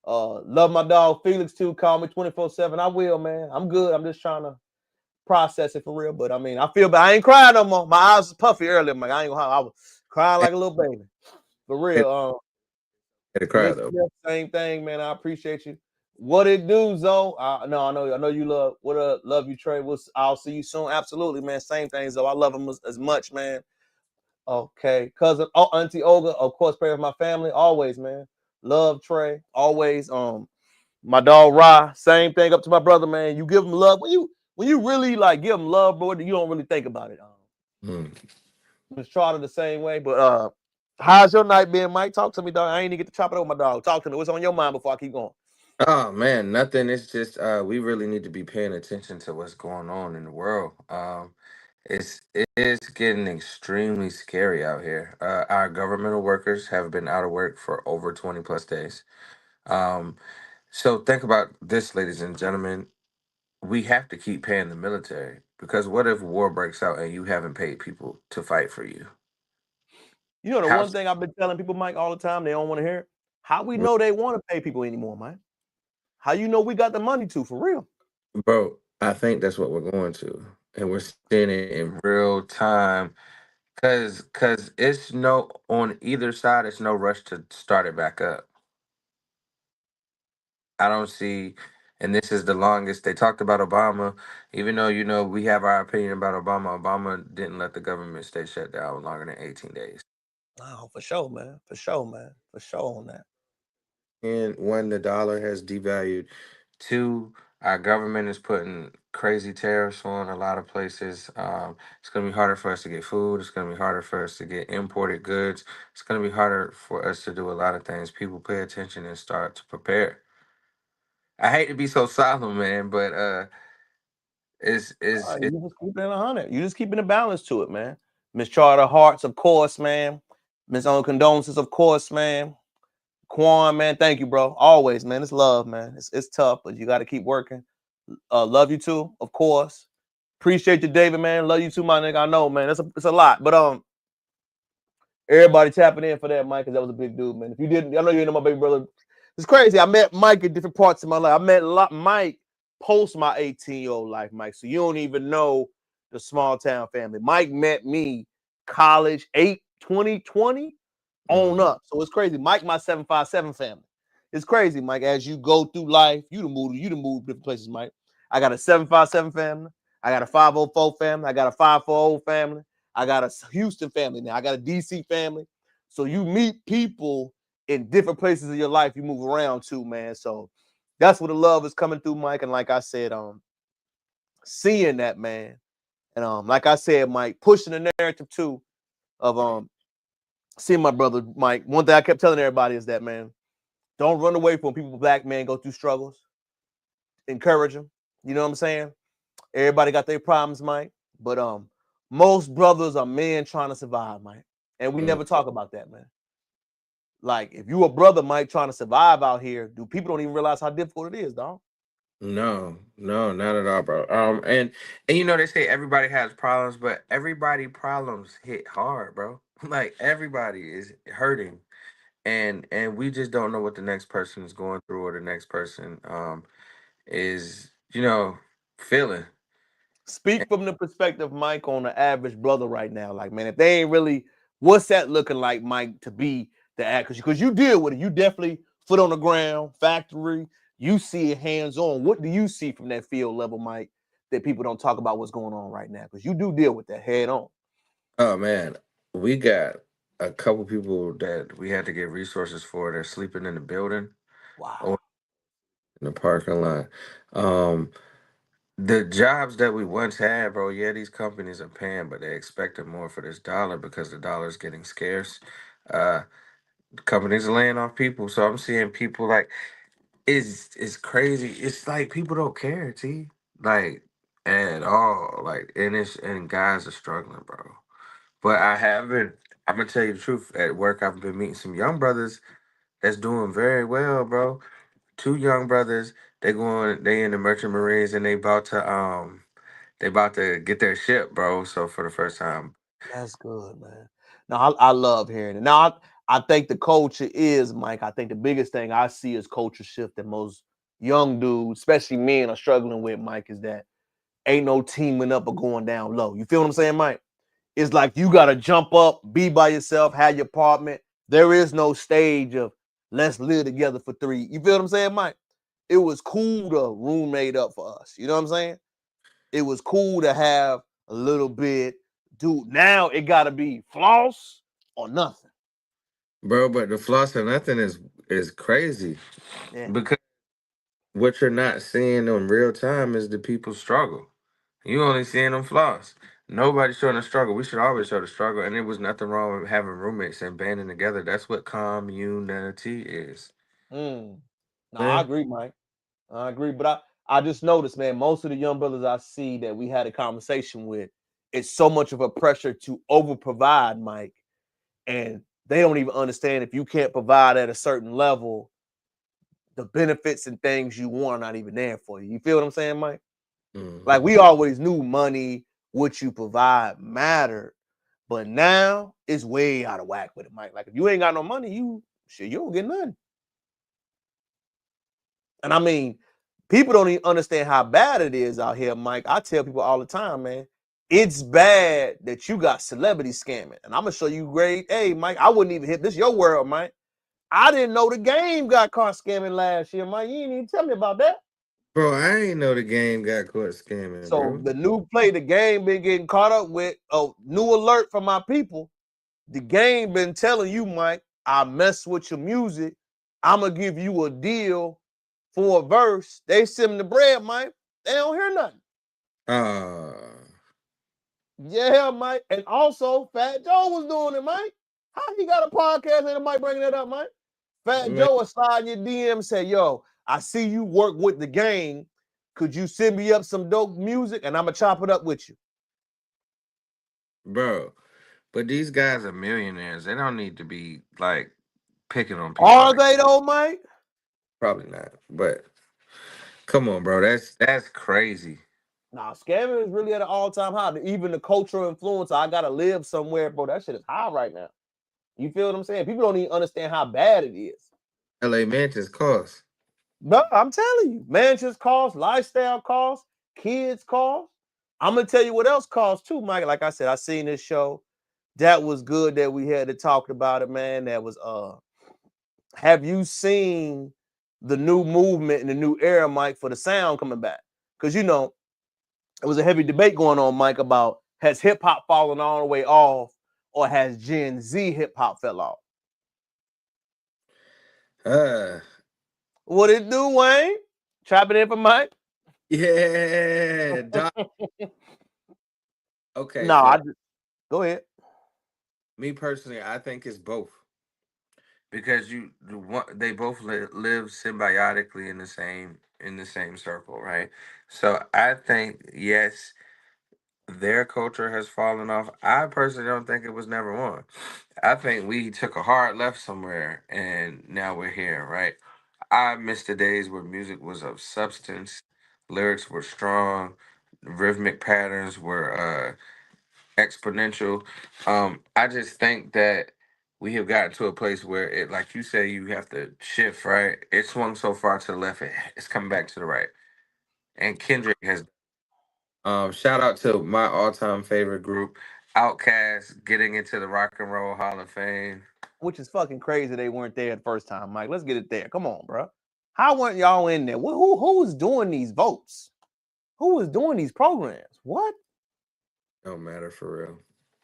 Speaker 1: Love my dog Felix too. Call me 24/7. I will, man. I'm good. I'm just trying to process it for real. But I mean, I feel bad. I ain't crying no more. My eyes was puffy earlier, man. I ain't gonna. I was crying like a little baby. For real.
Speaker 5: Had to cry
Speaker 1: Miss
Speaker 5: though.
Speaker 1: Smith, same thing, man. I appreciate you. What it do, Zoe? No, I know you love. What up? Love you, Trey. I'll see you soon. Absolutely, man. Same thing, Zoe. I love him as much, man. Okay, cousin, Auntie Olga, of course, pray for my family. Always, man. Love Trey. Always. My dog Ra, same thing up to my brother, man. You give him love. When you really like give him love, bro, you don't really think about it. Miss Trotter the same way. But how's your night been, Mike? Talk to me, dog. I ain't even get to chop it over my dog. Talk to me. What's on your mind before I keep going?
Speaker 5: Oh man, nothing. It's just we really need to be paying attention to what's going on in the world. It is getting extremely scary out here. Our governmental workers have been out of work for over 20 plus days. Um, so think about this, ladies and gentlemen. We have to keep paying the military because what if war breaks out and you haven't paid people to fight for you?
Speaker 1: You know the
Speaker 5: How,
Speaker 1: one thing I've been telling people, Mike, all the time, they don't want to hear it. How we know they want to pay people anymore, Mike? How you know we got the money to for real?
Speaker 5: bro? I think that's what we're going to, and we're seeing it in real time. Cause it's no on either side. It's no rush to start it back up. I don't see, and this is the longest they talked about Obama. Even though we have our opinion about Obama, Obama didn't let the government stay shut down longer than 18 days.
Speaker 1: Oh, for sure, man. For sure, man. For sure on that.
Speaker 5: And one, the dollar has devalued. Two, our government is putting crazy tariffs on a lot of places. It's going to be harder for us to get food. It's going to be harder for us to get imported goods. It's going to be harder for us to do a lot of things. People pay attention and start to prepare. I hate to be so solemn, man, but it's
Speaker 1: You just keeping it 100. You just keeping a balance to it, man. Miss Charter Hearts, of course, man. Miss Own Condolences, of course, man. Quan, man, thank you, bro. Always, man. It's love, man. It's tough, but you got to keep working. Love you too, of course. Appreciate you, David, man. Love you too, my nigga. I know, man. It's a lot, but everybody tapping in for that, Mike, because that was a big dude, man. If you didn't, I know you know my baby brother. It's crazy. I met Mike in different parts of my life. I met Mike post my 18-year-old life, Mike. So you don't even know the small town family. Mike met me college, 2020 on up. So it's crazy. Mike, my 757 family. It's crazy, Mike. As you go through life, you to move different places, Mike. I got a 757 family. I got a 504 family. I got a 540 family. I got a Houston family now. I got a DC family. So you meet people in different places of your life you move around to, man. So that's where the love is coming through, Mike. And like I said, seeing that, man. And like I said, Mike, pushing the narrative too of seeing my brother Mike. One thing I kept telling everybody is that, man, don't run away from people. Black men go through struggles. Encourage them. You know what I'm saying? Everybody got their problems, Mike. But most brothers are men trying to survive, Mike. And we never talk about that, man. Like, if you a brother, Mike, trying to survive out here, people don't even realize how difficult it is, dog.
Speaker 5: No, not at all, bro. And you know they say everybody has problems, but everybody problems hit hard, bro. Like everybody is hurting, and we just don't know what the next person is going through or the next person is, feeling.
Speaker 1: Speak from the perspective, Mike, on the average brother right now. Like, man, if they ain't really, what's that looking like, Mike, to be the actor? Because you deal with it. You definitely foot on the ground, factory. You see it hands on. What do you see from that field level, Mike, that people don't talk about what's going on right now? Because you do deal with that head on.
Speaker 5: Oh man, we got a couple people that we had to get resources for. They're sleeping in the building
Speaker 1: Wow.
Speaker 5: or in the parking lot. Um, the jobs that we once had, bro, yeah, these companies are paying, but they expected more for this dollar because the dollar is getting scarce. Uh, companies are laying off people, so I'm seeing people like it's crazy. It's like people don't care, T, like at all. Like and guys are struggling, bro. But I haven't. I'm gonna tell you the truth. At work, I've been meeting some young brothers that's doing very well, bro. Two young brothers. They in the Merchant Marines, and they about to get their ship, bro. So for the first time.
Speaker 1: That's good, man. Now I love hearing it. Now I think the culture is, Mike. I think the biggest thing I see is culture shift that most young dudes, especially men, are struggling with, Mike, is that ain't no teaming up or going down low. You feel what I'm saying, Mike? It's like you gotta jump up, be by yourself, have your apartment. There is no stage of let's live together for 3. You feel what I'm saying, Mike? It was cool to roommate up for us. You know what I'm saying? It was cool to have a little bit. Dude, now it gotta be floss or nothing.
Speaker 5: Bro, but the floss or nothing is crazy
Speaker 1: Yeah.
Speaker 5: because what you're not seeing in real time is the people struggle. You only seeing them flaws. Nobody's showing the struggle. We should always show the struggle, and there was nothing wrong with having roommates and banding together. That's what community is.
Speaker 1: No, I
Speaker 5: Man,
Speaker 1: agree, Mike. I agree. But I just noticed, man, most of the young brothers I see that we had a conversation with, it's so much of a pressure to over provide, Mike. And they don't even understand if you can't provide at a certain level, the benefits and things you want are not even there for you. You feel what I'm saying, Mike? Like
Speaker 5: hmm
Speaker 1: we always knew money, what you provide mattered, but now it's way out of whack with it, Mike. Like if you ain't got no money, you don't get nothing. And I mean, people don't even understand how bad it is out here, Mike. I tell people all the time, man, it's bad that you got celebrity scamming. And I'm gonna show you great. Hey, Mike, I wouldn't even hit this your world, Mike. I didn't know the game got caught scamming last year, Mike. You didn't even tell me about that.
Speaker 5: bro, I ain't know the game got caught scamming,
Speaker 1: So
Speaker 5: bro.
Speaker 1: the new play, the game been getting caught up with a new alert from my people. The game been telling you, Mike, I mess with your music. I'm gonna give you a deal for a verse. They send them the bread, Mike. They don't hear nothing.
Speaker 5: Uh,
Speaker 1: Yeah, Mike. And also, Fat Joe was doing it, Mike. How he got a podcast and Mike bringing that up, Mike? Fat
Speaker 5: man,
Speaker 1: Joe will slide in your DM and say, yo, I see you work with the game. Could you send me up some dope music and I'm going to chop it up with you?
Speaker 5: bro. But these guys are millionaires. They don't need to be like picking on people
Speaker 1: Are
Speaker 5: like
Speaker 1: they though, Mike?
Speaker 5: probably not. But come on, bro. That's crazy.
Speaker 1: Nah, scamming is really at an all-time high. Even the cultural influence, I got to live somewhere, bro. That shit is high right now. You feel what I'm saying? People don't even understand how bad it is.
Speaker 5: LA mansions cost.
Speaker 1: No, I'm telling you, mansions cost, lifestyle costs, kids cost. I'm gonna tell you what else costs too, Mike. Like I said, I seen this show. that was good that we had to talk about it, man. That was have you seen the new movement in the new era, Mike, for the sound coming back? Because it was a heavy debate going on, Mike, about has hip hop fallen all the way off, or has Gen Z hip hop fell off? What it do, Wayne? Chop it in for Mike.
Speaker 5: Yeah, Doc. Okay,
Speaker 1: No,
Speaker 5: so
Speaker 1: go ahead.
Speaker 5: me personally, I think it's both because they both live symbiotically in the same circle, right? So I think yes, their culture has fallen off. I personally don't think it was never on. I think we took a hard left somewhere and now we're here, right? I miss the days where music was of substance, lyrics were strong, rhythmic patterns were exponential. I just think that we have gotten to a place where it, like you say, you have to shift, right? It swung so far to the left, it's coming back to the right. And Kendrick has shout out to my all-time favorite group, Outkast, getting into the Rock and Roll Hall of Fame.
Speaker 1: Which is fucking crazy they weren't there the first time, Mike. Let's get it there. Come on, bro. How weren't y'all in there? Who was doing these votes? Who was doing these programs? What?
Speaker 5: Don't matter for real.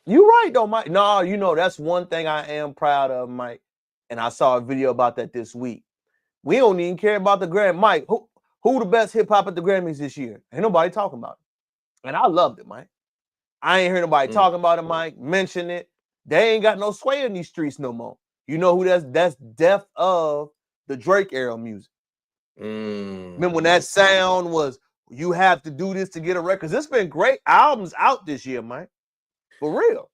Speaker 1: You right though, Mike. No, that's one thing I am proud of, Mike. And I saw a video about that this week. We don't even care about the Grammy. Mike, who the best hip hop at the Grammys this year? Ain't nobody talking about it. And I loved it, Mike. I ain't heard nobody talking about it, Mike. Mention it. They ain't got no sway in these streets no more. You know who that's death of the Drake era music. Remember when that sound was, you have to do this to get a record? Because it's been great albums out this year, Mike. For real.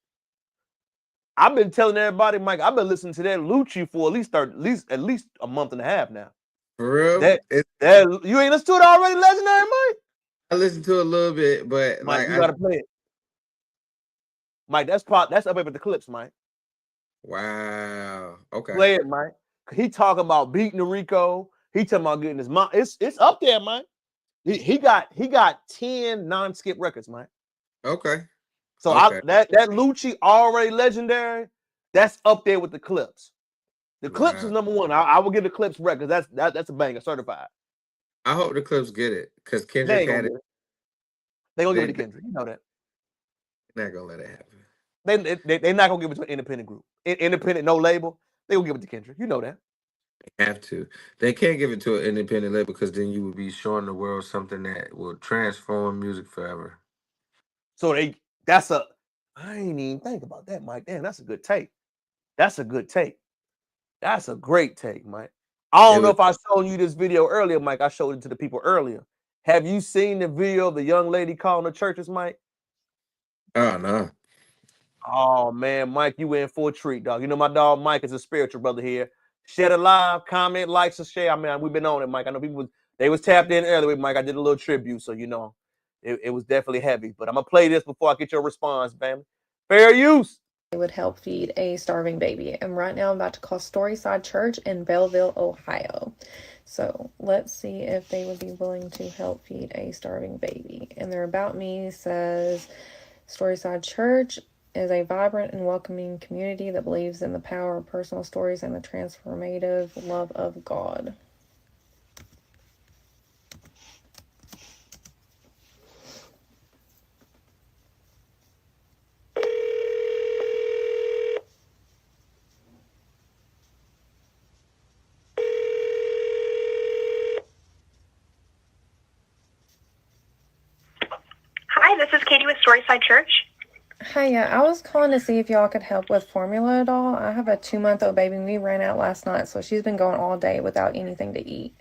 Speaker 1: I've been telling everybody, Mike, I've been listening to that Lucci for at least a month and a half now.
Speaker 5: For real?
Speaker 1: You ain't listened to it already, Legendary, Mike?
Speaker 5: I listened to it a little bit, but
Speaker 1: Mike, you gotta play it. Mike, that's up at the clips, Mike.
Speaker 5: Wow. Okay.
Speaker 1: Play it, Mike. He talking about beating the Rico. He talking about getting his mom. It's up there, Mike. He got 10 non-skip records, Mike.
Speaker 5: Okay.
Speaker 1: So that Lucci already legendary. That's up there with the clips. The clips is number one. I will give the clips record. That's a banger, certified.
Speaker 5: I hope the clips get it because Kendrick had it.
Speaker 1: They gonna give it to Kendrick. You know that.
Speaker 5: They're not gonna let it happen.
Speaker 1: They're not gonna give it to an independent group. Independent, no label. They gonna give it to Kendrick. You know that.
Speaker 5: They have to. They can't give it to an independent label because then you would be showing the world something that will transform music forever.
Speaker 1: So I ain't even think about that, Mike. Damn, that's a good take. That's a good take. That's a great take, Mike. I don't know if I showed you this video earlier, Mike. I showed it to the people earlier. Have you seen the video of the young lady calling the churches, Mike?
Speaker 5: Oh, no.
Speaker 1: Oh, man, Mike, you in for a treat, dog. You know my dog Mike is a spiritual brother here. Share it live, comment, likes, and share. I mean, we've been on it, Mike. I know people, they was tapped in earlier with Mike. I did a little tribute, so, it was definitely heavy. But I'm going to play this before I get your response, family. Fair use.
Speaker 2: It would help feed a starving baby. And right now I'm about to call Storyside Church in Belleville, Ohio. So let's see if they would be willing to help feed a starving baby. And their About Me says, Storyside Church is a vibrant and welcoming community that believes in the power of personal stories and the transformative love of God.
Speaker 6: Hi, this is Katie with Storyside Church.
Speaker 2: Hiya, I was calling to see if y'all could help with formula at all. I have a 2-month-old baby and we ran out last night, so she's been going all day without anything to eat.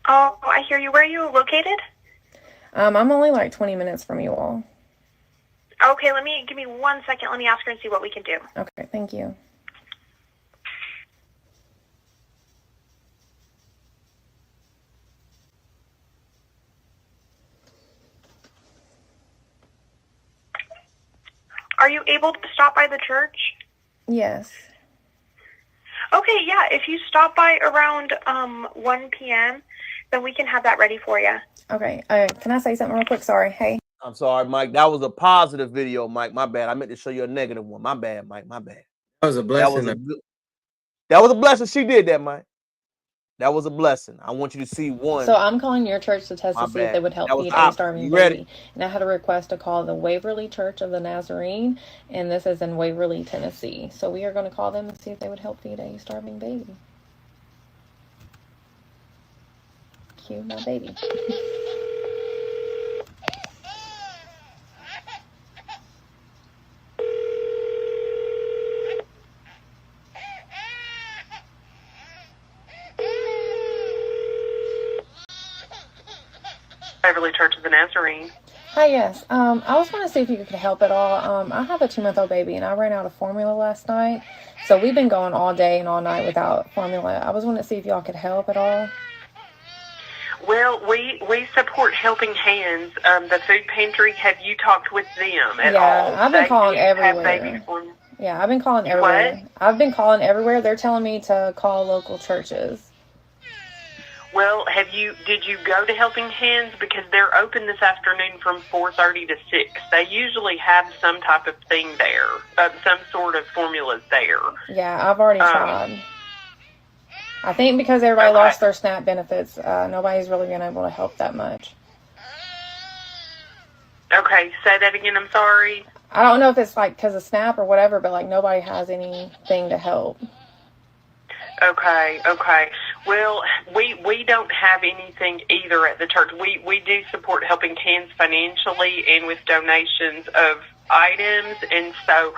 Speaker 6: Oh, I hear you. Where are you located?
Speaker 2: I'm only like 20 minutes from you all.
Speaker 6: Okay, give me 1 second. Let me ask her and see what we can do.
Speaker 2: Okay, thank you.
Speaker 6: Are you able to stop by the church?
Speaker 2: Yes.
Speaker 6: Okay, yeah. If you stop by around 1 p.m., then we can have that ready for you.
Speaker 2: Okay. Can I say something real quick? Sorry. Hey.
Speaker 1: I'm sorry, Mike. That was a positive video, Mike. My bad. I meant to show you a negative one. My bad, Mike. My bad.
Speaker 5: That was a blessing.
Speaker 1: That was a blessing. She did that, Mike. That was a blessing. I want you to see one.
Speaker 2: So I'm calling your church to test
Speaker 1: My
Speaker 2: to see if
Speaker 1: bad.
Speaker 2: they would help
Speaker 1: That was
Speaker 2: feed
Speaker 1: the
Speaker 2: a
Speaker 1: opposite.
Speaker 2: starving
Speaker 1: You ready?
Speaker 2: baby. And I had a request to call the Waverly Church of the Nazarene, and this is in Waverly, Tennessee. So we are going to call them and see if they would help feed a starving baby. Cue my baby.
Speaker 3: Waverly Church of the Nazarene.
Speaker 2: Hi, yes. I was going to see if you could help at all. I have a 2-month-old baby, and I ran out of formula last night. So we've been going all day and all night without formula. I was wanting to see if y'all could help at all.
Speaker 3: Well, we support Helping Hands, the food pantry. Have you talked with them at all?
Speaker 2: Yeah, I've been calling everywhere. Yeah, I've been calling everywhere.
Speaker 3: What?
Speaker 2: I've been calling everywhere. They're telling me to call local churches.
Speaker 3: Well, did you go to Helping Hands? Because they're open this afternoon from 4:30 to 6. They usually have some type of thing there, some sort of formulas there.
Speaker 2: Yeah, I've already tried. I think because everybody lost their SNAP benefits, nobody's really been able to help that much.
Speaker 3: Okay, say that again, I'm sorry.
Speaker 2: I don't know if it's like because of SNAP or whatever, but like nobody has anything to help.
Speaker 3: Okay. Well, we don't have anything either at the church. We do support Helping Hands financially and with donations of items, and so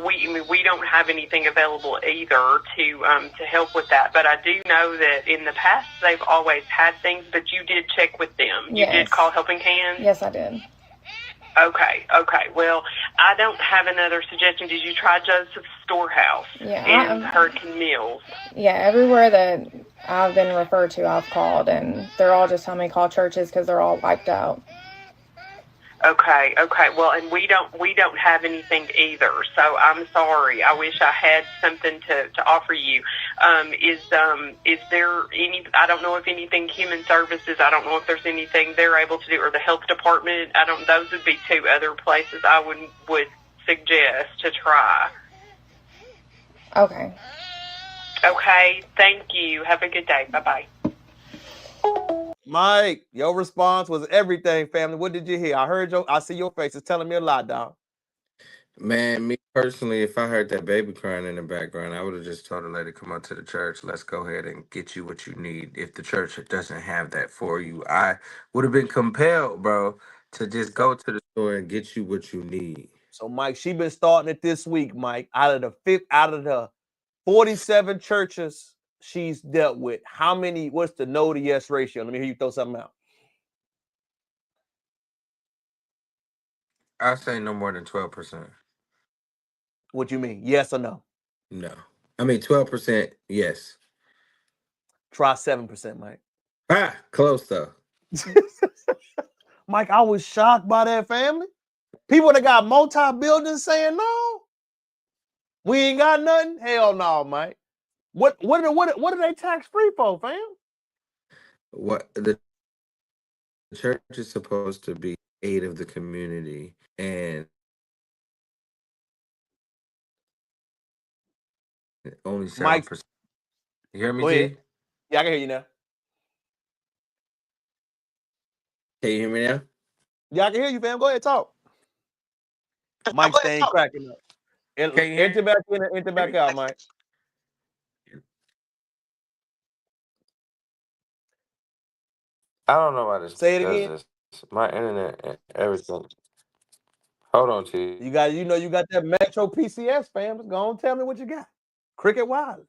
Speaker 3: we don't have anything available either to help with that. But I do know that in the past they've always had things. But you did check with them.
Speaker 2: Yes.
Speaker 3: You did call Helping Hands.
Speaker 2: Yes, I did.
Speaker 3: Okay. Well, I don't have another suggestion. Did you try Joseph's Storehouse in Hurricane Mills?
Speaker 2: Yeah, everywhere that I've been referred to, I've called, and they're all just telling me to call churches because they're all wiped out.
Speaker 3: Okay. Well, and we don't have anything either. So I'm sorry. I wish I had something to offer you. Is there any? I don't know if anything Human Services. I don't know if there's anything they're able to do, or the Health Department. I don't. Those would be 2 other places I would suggest to try.
Speaker 2: Okay.
Speaker 3: Okay. Thank you. Have a good day. Bye-bye.
Speaker 1: Mike, your response was everything, family. What did you hear? I see your faces telling me a lot, dog.
Speaker 5: Man, me personally, if I heard that baby crying in the background, I would have just told the lady, come on to the church. Let's go ahead and get you what you need. If the church doesn't have that for you, I would have been compelled, bro, to just go to the store and get you what you need.
Speaker 1: So, Mike, she been starting it this week, Mike. Out of the 47 churches she's dealt with, how many? What's the no to yes ratio? Let me hear you throw something out.
Speaker 5: I say no more than 12%.
Speaker 1: What you mean? Yes or no?
Speaker 5: No. I mean 12%, yes.
Speaker 1: Try 7%, Mike.
Speaker 5: Close though.
Speaker 1: Mike, I was shocked by that, family. People that got multi-buildings saying no. We ain't got nothing. Hell no, Mike. What are they tax-free for, fam?
Speaker 5: What the church is supposed to be aid of the community, and only 7%. You hear me, G?
Speaker 1: Yeah, I can hear you now.
Speaker 5: Can you hear me now?
Speaker 1: Yeah, I can hear you, fam. Go ahead, talk. Mike staying cracking up. Enter back in and enter back out, Mike.
Speaker 5: I don't know why this
Speaker 1: Say it
Speaker 5: does
Speaker 1: again.
Speaker 5: this. My internet and everything. Hold on, T.
Speaker 1: You got that Metro PCS, fam. Go on, tell me what you got. Cricket Wireless.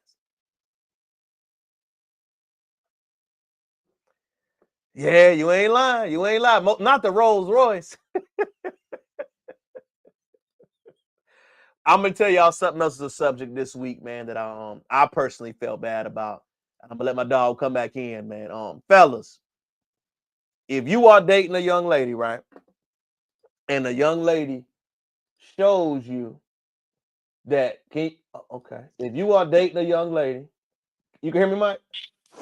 Speaker 1: Yeah, you ain't lying. Not the Rolls Royce. I'm gonna tell y'all something else is a subject this week, man, that I personally felt bad about. I'm gonna let my dog come back in, man. Fellas, if you are dating a young lady, right, and a young lady shows you that if you are dating a young lady, you can hear me, Mike?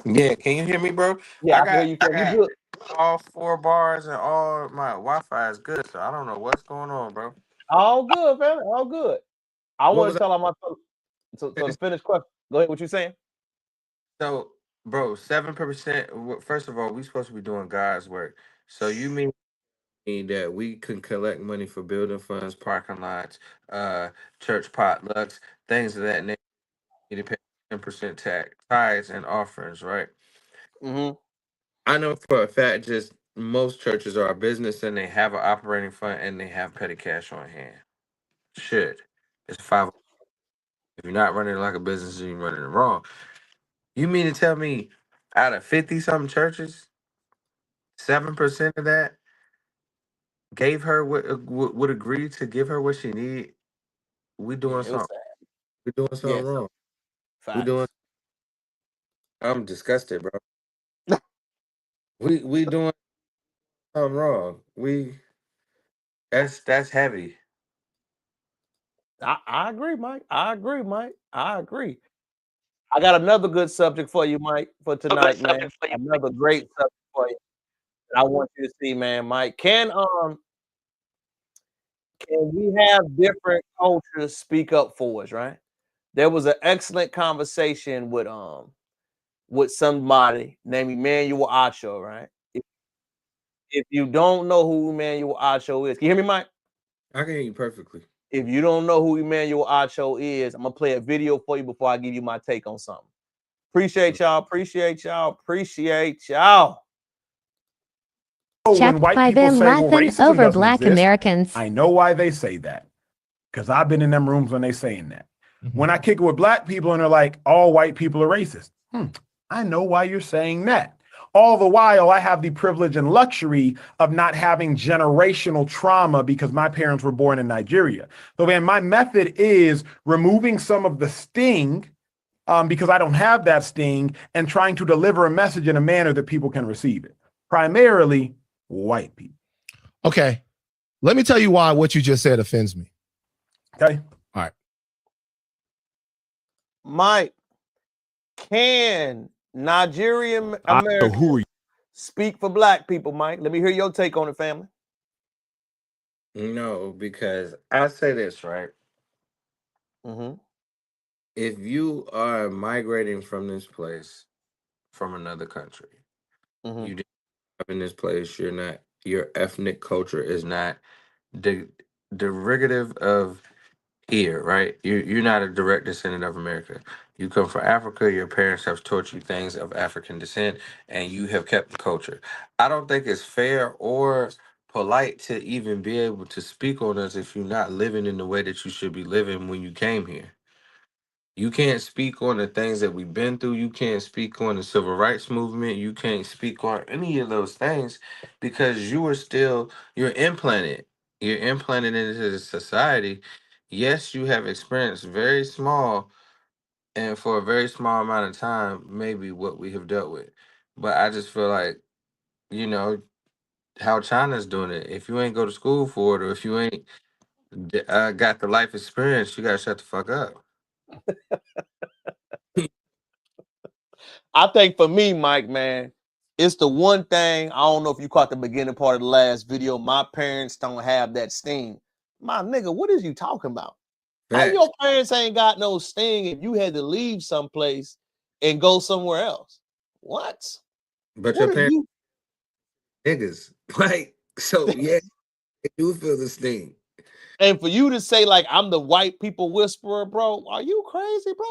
Speaker 5: Yeah, can you hear me, bro?
Speaker 1: Yeah,
Speaker 5: I
Speaker 1: I can hear
Speaker 5: got
Speaker 1: you,
Speaker 5: I
Speaker 1: Kim. You
Speaker 5: got
Speaker 1: good?
Speaker 5: all 4 bars and all my Wi-Fi is good, so I don't know what's going on, bro.
Speaker 1: All good, family. All good. I
Speaker 5: What
Speaker 1: want
Speaker 5: was
Speaker 1: to tell them so
Speaker 5: I
Speaker 1: to finish question. Go ahead. What you saying?
Speaker 5: so, bro? 7%. First of all, we supposed to be doing God's work. So you mean that we can collect money for building funds, parking lots, church potlucks, things of that nature? You need to pay 10% tax, tithes, and offerings, right?
Speaker 1: Mm-hmm.
Speaker 5: I know for a fact, just most churches are a business and they have an operating fund and they have petty cash on hand. Should it's five. If you're not running it like a business, you're running it wrong. You mean to tell me, out of 50 something churches, 7% of that gave her what would agree to give her what she need? We
Speaker 1: Yeah,
Speaker 5: doing
Speaker 1: it was
Speaker 5: something.
Speaker 1: sad.
Speaker 5: We doing something
Speaker 1: Yes,
Speaker 5: wrong. We doing.
Speaker 1: facts.
Speaker 5: I'm disgusted, bro. We doing something wrong. That's heavy.
Speaker 1: I agree, Mike. I agree, Mike. I agree. I got another good subject for you, Mike, for
Speaker 6: A good
Speaker 1: tonight, man.
Speaker 6: subject for you.
Speaker 1: Another great subject for you. I want you to see, man, Mike. Can we have different cultures speak up for us, right? There was an excellent conversation with somebody named Emmanuel Acho, right? If you don't know who Emmanuel Acho is, can you hear me, Mike?
Speaker 5: I can hear you perfectly.
Speaker 1: If you don't know who Emmanuel Acho is, I'm gonna play a video for you before I give you my take on something. Appreciate y'all. Appreciate y'all. Appreciate y'all.
Speaker 7: When white people say, well, racism doesn't exist, I know why they say that. Because I've been in them rooms when they saying that. When I kick it with black people and they're like, all white people are racist. I know why you're saying that. All the while, I have the privilege and luxury of not having generational trauma because my parents were born in Nigeria. So, man, my method is removing some of the sting because I don't have that sting and trying to deliver a message in a manner that people can receive it. Primarily white people.
Speaker 8: Okay. Let me tell you why what you just said offends me.
Speaker 7: Okay.
Speaker 8: All right.
Speaker 1: Mike, can Nigerian Americans speak for black people, Mike? Let me hear your take on it, family.
Speaker 5: No, because I say this, right?
Speaker 1: Mm-hmm.
Speaker 5: If you are migrating from this place, from another country,
Speaker 1: Mm-hmm.
Speaker 5: you didn't live in this place, your ethnic culture is not derivative of here, right? You're not a direct descendant of America. You come from Africa, your parents have taught you things of African descent, and you have kept the culture. I don't think it's fair or polite to even be able to speak on us if you're not living in the way that you should be living when you came here. You can't speak on the things that we've been through. You can't speak on the civil rights movement. You can't speak on any of those things because you're implanted. You're implanted into the society. Yes, you have experienced very small and for a very small amount of time, maybe what we have dealt with. But I just feel like, you know, how China's doing it. If you ain't go to school for it or if you ain't got the life experience, you gotta shut the fuck up.
Speaker 1: I think for me, Mike, man, it's the one thing. I don't know if you caught the beginning part of the last video. My parents don't have that sting. My nigga, what is you talking about? How your parents ain't got no sting if you had to leave someplace and go somewhere else? What?
Speaker 5: But
Speaker 1: What
Speaker 5: your
Speaker 1: are
Speaker 5: parents
Speaker 1: you?
Speaker 5: niggas. Like, so yeah, they do feel the sting.
Speaker 1: And for you to say, like, I'm the white people whisperer, bro, are you crazy, bro?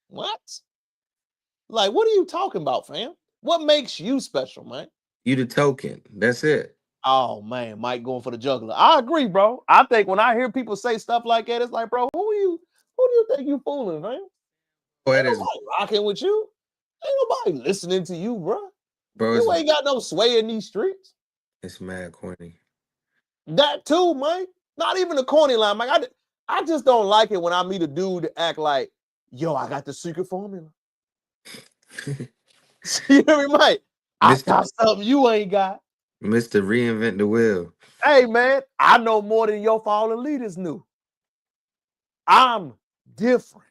Speaker 1: What? Like, what are you talking about, fam? What makes you special, man?
Speaker 5: You the token. That's it.
Speaker 1: Oh man, Mike going for the juggler. I agree, bro. I think when I hear people say stuff like that, it's like, bro, who do you think you fooling, man?
Speaker 5: Boy,
Speaker 1: Ain't
Speaker 5: that is,
Speaker 1: nobody rocking with you. Ain't nobody listening to you, bro.
Speaker 5: bro,
Speaker 1: You ain't got no sway in these streets.
Speaker 5: it's mad corny.
Speaker 1: That too, Mike. Not even the corny line, Mike. I just don't like it when I meet a dude that act like, yo, I got the secret formula. You hear me, Mike? I
Speaker 5: Mr.
Speaker 1: got something you ain't got.
Speaker 5: Mr. Reinvent the Wheel.
Speaker 1: Hey, man, I know more than your fallen leaders knew. I'm different.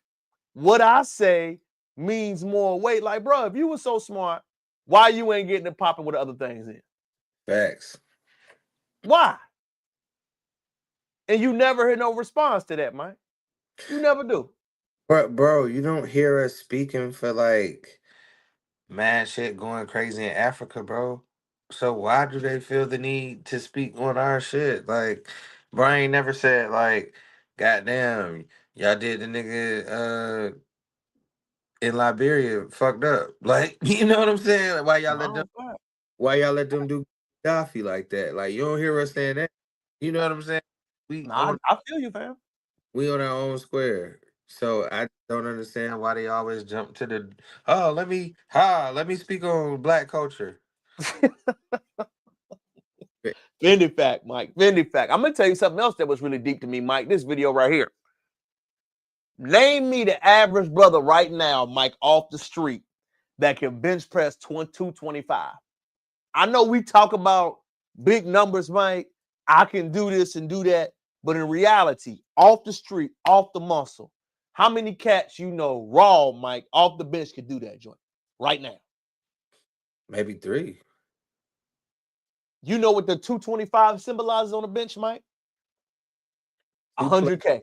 Speaker 1: What I say means more weight. Like, bro, if you were so smart, why you ain't getting it popping with the other things in?
Speaker 5: Facts.
Speaker 1: Why? And you never hear no response to that, man. You never do.
Speaker 5: But bro, you don't hear us speaking for like mad shit going crazy in Africa, bro. So why do they feel the need to speak on our shit? Like, Brian never said like, goddamn, y'all did the nigga in Liberia fucked up. Like, you know what I'm saying? Like,
Speaker 1: No,
Speaker 5: why y'all let them do Gaddafi like that? Like, you don't hear us saying that. You know what I'm saying? We
Speaker 1: nah,
Speaker 5: on
Speaker 1: I feel you, fam.
Speaker 5: we on our own square. So I don't understand why they always jump to the let me speak on black culture.
Speaker 1: Fendi fact, Mike. Fendi fact. I'm gonna tell you something else that was really deep to me, Mike. This video right here. Name me the average brother right now, Mike, off the street that can bench press 225. I know we talk about big numbers, Mike. I can do this and do that. But in reality, off the street, off the muscle, how many cats you know raw, Mike, off the bench could do that joint right now?
Speaker 5: Maybe 3.
Speaker 1: You know what the 225 symbolizes on the bench, Mike? 100K.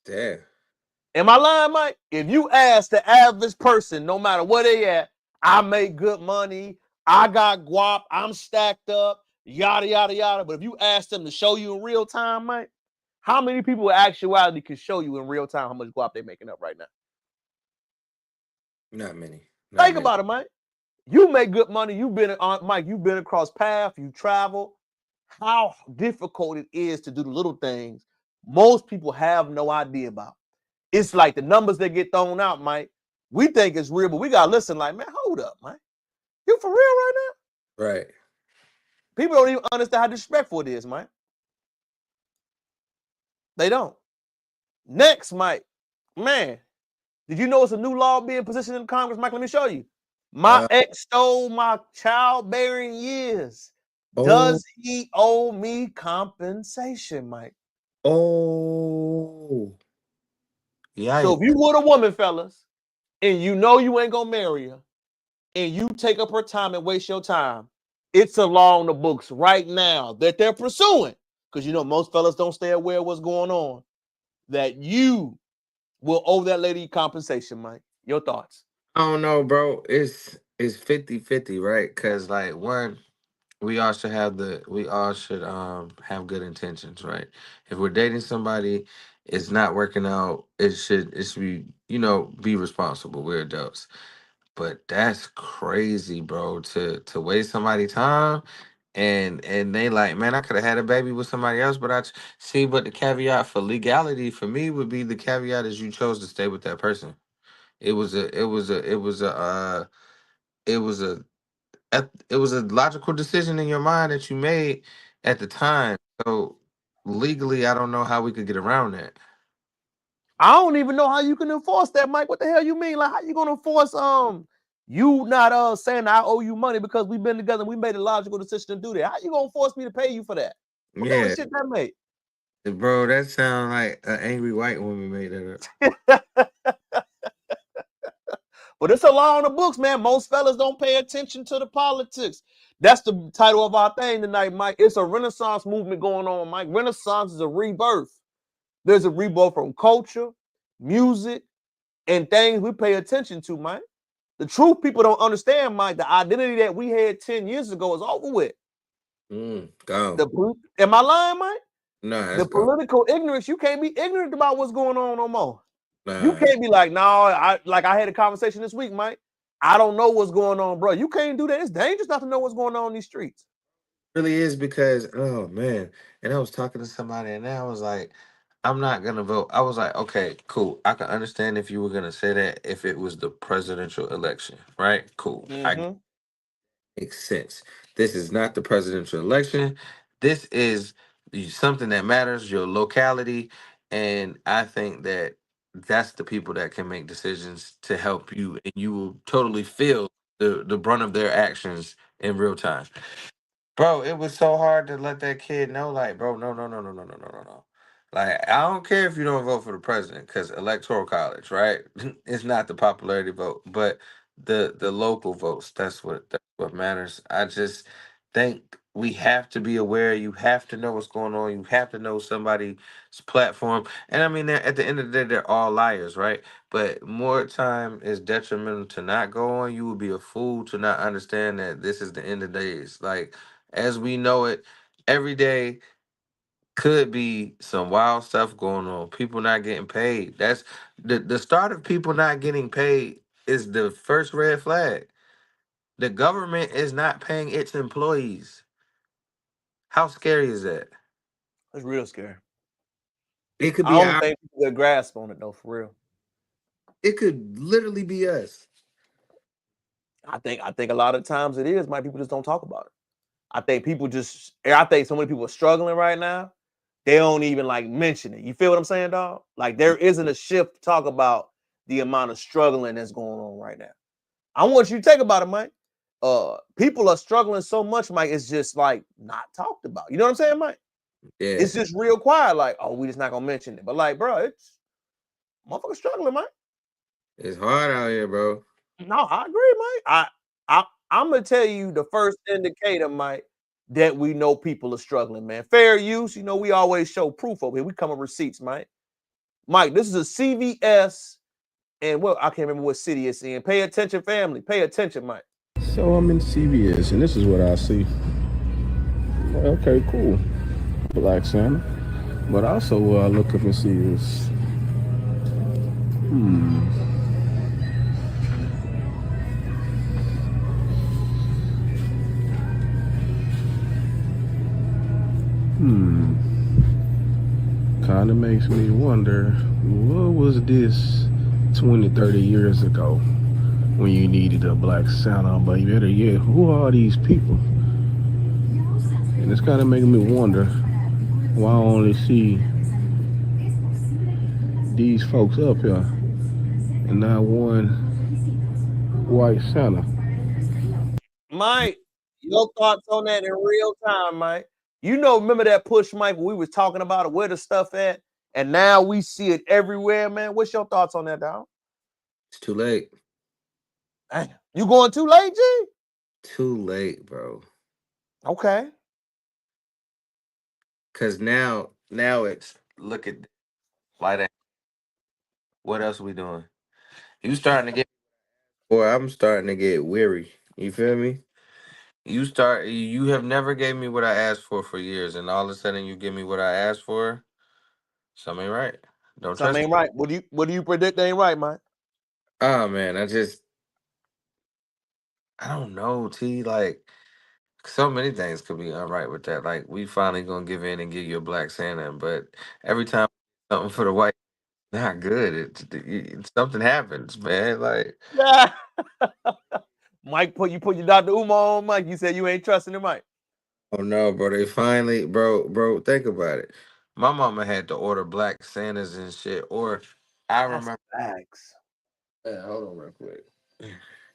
Speaker 5: Damn.
Speaker 1: Am I lying, Mike? If you ask the average person, no matter where they at, I make good money, I got guap, I'm stacked up, yada, yada, yada. But if you ask them to show you in real time, Mike, how many people in actuality can show you in real time how much guap they're making up right now?
Speaker 5: Not many.
Speaker 1: Think about it, Mike. You make good money. You've been on, Mike, you've been across paths, you travel. How difficult it is to do the little things most people have no idea about. It's like the numbers that get thrown out, Mike. We think it's real, but we gotta listen. Like, man, hold up, Mike. You for real right now?
Speaker 5: Right.
Speaker 1: People don't even understand how disrespectful it is, Mike. They don't. Next, Mike. Man, did you know it's a new law being positioned in Congress, Mike? Let me show you. My ex stole my childbearing years. Does he owe me compensation, Mike?
Speaker 5: Oh. Yeah.
Speaker 1: So if you were a woman, fellas, and you know you ain't gonna marry her, and you take up her time and waste your time, it's a law on the books right now that they're pursuing, because you know most fellas don't stay aware of what's going on, that you will owe that lady compensation, Mike. Your thoughts?
Speaker 5: I don't know, bro. It's 50-50, right? Because like one, we all should have have good intentions, right? If we're dating somebody, it's not working out, it should be, be responsible. We're adults. But that's crazy, bro, to waste somebody's time and they like, man, I could have had a baby with somebody else, but see, but the caveat for legality for me would be the caveat is you chose to stay with that person. It was a it was a it was a it was a it was a logical decision in your mind that you made at the time. So legally, I don't know how we could get around that.
Speaker 1: I don't even know how you can enforce that, Mike. What the hell you mean? Like, how you gonna enforce you not saying I owe you money because we've been together and we made a logical decision to do that? How you gonna force me to pay you for that? What kind of
Speaker 5: Yeah,
Speaker 1: shit that made?
Speaker 5: bro, that sounds like an angry white woman made that up.
Speaker 1: But it's a law on the books, man. Most fellas don't pay attention to the politics. That's the title of our thing tonight, Mike. It's a Renaissance movement going on, Mike. Renaissance is a rebirth. There's a rebirth from culture, music, and things we pay attention to, Mike. The truth people don't understand, Mike. The identity that we had 10 years ago is over with.
Speaker 5: Gone.
Speaker 1: Am I lying, Mike?
Speaker 5: No,
Speaker 1: The
Speaker 5: that's gone.
Speaker 1: political ignorance, you can't be ignorant about what's going on no more. You
Speaker 5: Nah,
Speaker 1: can't be like, no, I had a conversation this week, Mike. I don't know what's going on, bro. You can't do that. It's dangerous not to know what's going on in these streets.
Speaker 5: really is because, oh man. And I was talking to somebody and I was like, I'm not gonna vote. I was like, okay, cool. I can understand if you were gonna say that if it was the presidential election, right? Cool. I makes sense. This is not the presidential election. This is something that matters, your locality, and I think that that's the people that can make decisions to help you, and you will totally feel the brunt of their actions in real time. Bro, it was so hard to let that kid know, like, bro, no, no, no, no, no, no, no, no, no. Like, I don't care if you don't vote for the president, because electoral college, right? It's not the popularity vote, but the local votes. That's what matters. I just think we have to be aware. You have to know what's going on. You have to know somebody's platform. And I mean, at the end of the day, they're all liars, right? But more time is detrimental to not go on. You would be a fool to not understand that this is the end of days. Like, as we know it, every day could be some wild stuff going on. People not getting paid. That's the start of people not getting paid is the first red flag. The government is not paying its employees. How scary is that?
Speaker 1: It's real scary.
Speaker 5: It could
Speaker 1: I
Speaker 5: be
Speaker 1: don't
Speaker 5: our,
Speaker 1: think people get a grasp on it though, for real.
Speaker 5: it could literally be us.
Speaker 1: I think a lot of times it is. My people just don't talk about it. I think so many people are struggling right now. They don't even like mention it. You feel what I'm saying, dog? Like there isn't a shift to talk about the amount of struggling that's going on right now. I want you to think about it, Mike. People are struggling so much, Mike. It's just like not talked about. You know what I'm saying, Mike?
Speaker 5: Yeah,
Speaker 1: It's just real quiet. Like, oh, we just not gonna mention it. But like, bro, it's motherfuckers struggling, Mike.
Speaker 5: it's hard out here, bro.
Speaker 1: No, I agree, Mike. I'm gonna tell you the first indicator, Mike, that we know people are struggling, man. Fair use, we always show proof over here. We come with receipts, Mike. Mike, this is a CVS, and I can't remember what city it's in. Pay attention, family. Pay attention, Mike.
Speaker 7: So I'm in CVS, and this is what I see. Okay, cool. Black Santa. But also, what I look up and see is, kind of makes me wonder, what was this 20, 30 years ago when you needed a Black Santa? But better yet, who are these people? And it's kind of making me wonder why I only see these folks up here and not one white Santa.
Speaker 1: Mike, your thoughts on that in real time, Mike. Remember that push, Mike, when we was talking about it, where the stuff at, and now we see it everywhere, man. What's your thoughts on that, dog?
Speaker 5: It's too late.
Speaker 1: Dang, you going too late, G?
Speaker 5: Too late, bro.
Speaker 1: Okay.
Speaker 5: Cause now it's look at light. What else we doing? You starting to get, boy, I'm starting to get weary. You feel me? You have never gave me what I asked for years, and all of a sudden you give me what I asked for. Something ain't right. Don't
Speaker 1: Something
Speaker 5: trust
Speaker 1: ain't
Speaker 5: me.
Speaker 1: right. What do you predict ain't right, Mike?
Speaker 5: Oh man, I don't know, T. Like, so many things could be unright with that. Like, we finally gonna give in and give you a Black Santa, but every time something for the white, not good. Something happens, man. Like,
Speaker 1: Yeah. Mike, put your Dr. Umar on, Mike. You said you ain't trusting him, Mike.
Speaker 5: oh no, bro. They finally, bro. Think about it. My mama had to order Black Santas and shit. Or I
Speaker 1: That's
Speaker 5: remember.
Speaker 1: facts.
Speaker 5: Yeah, hold on real quick.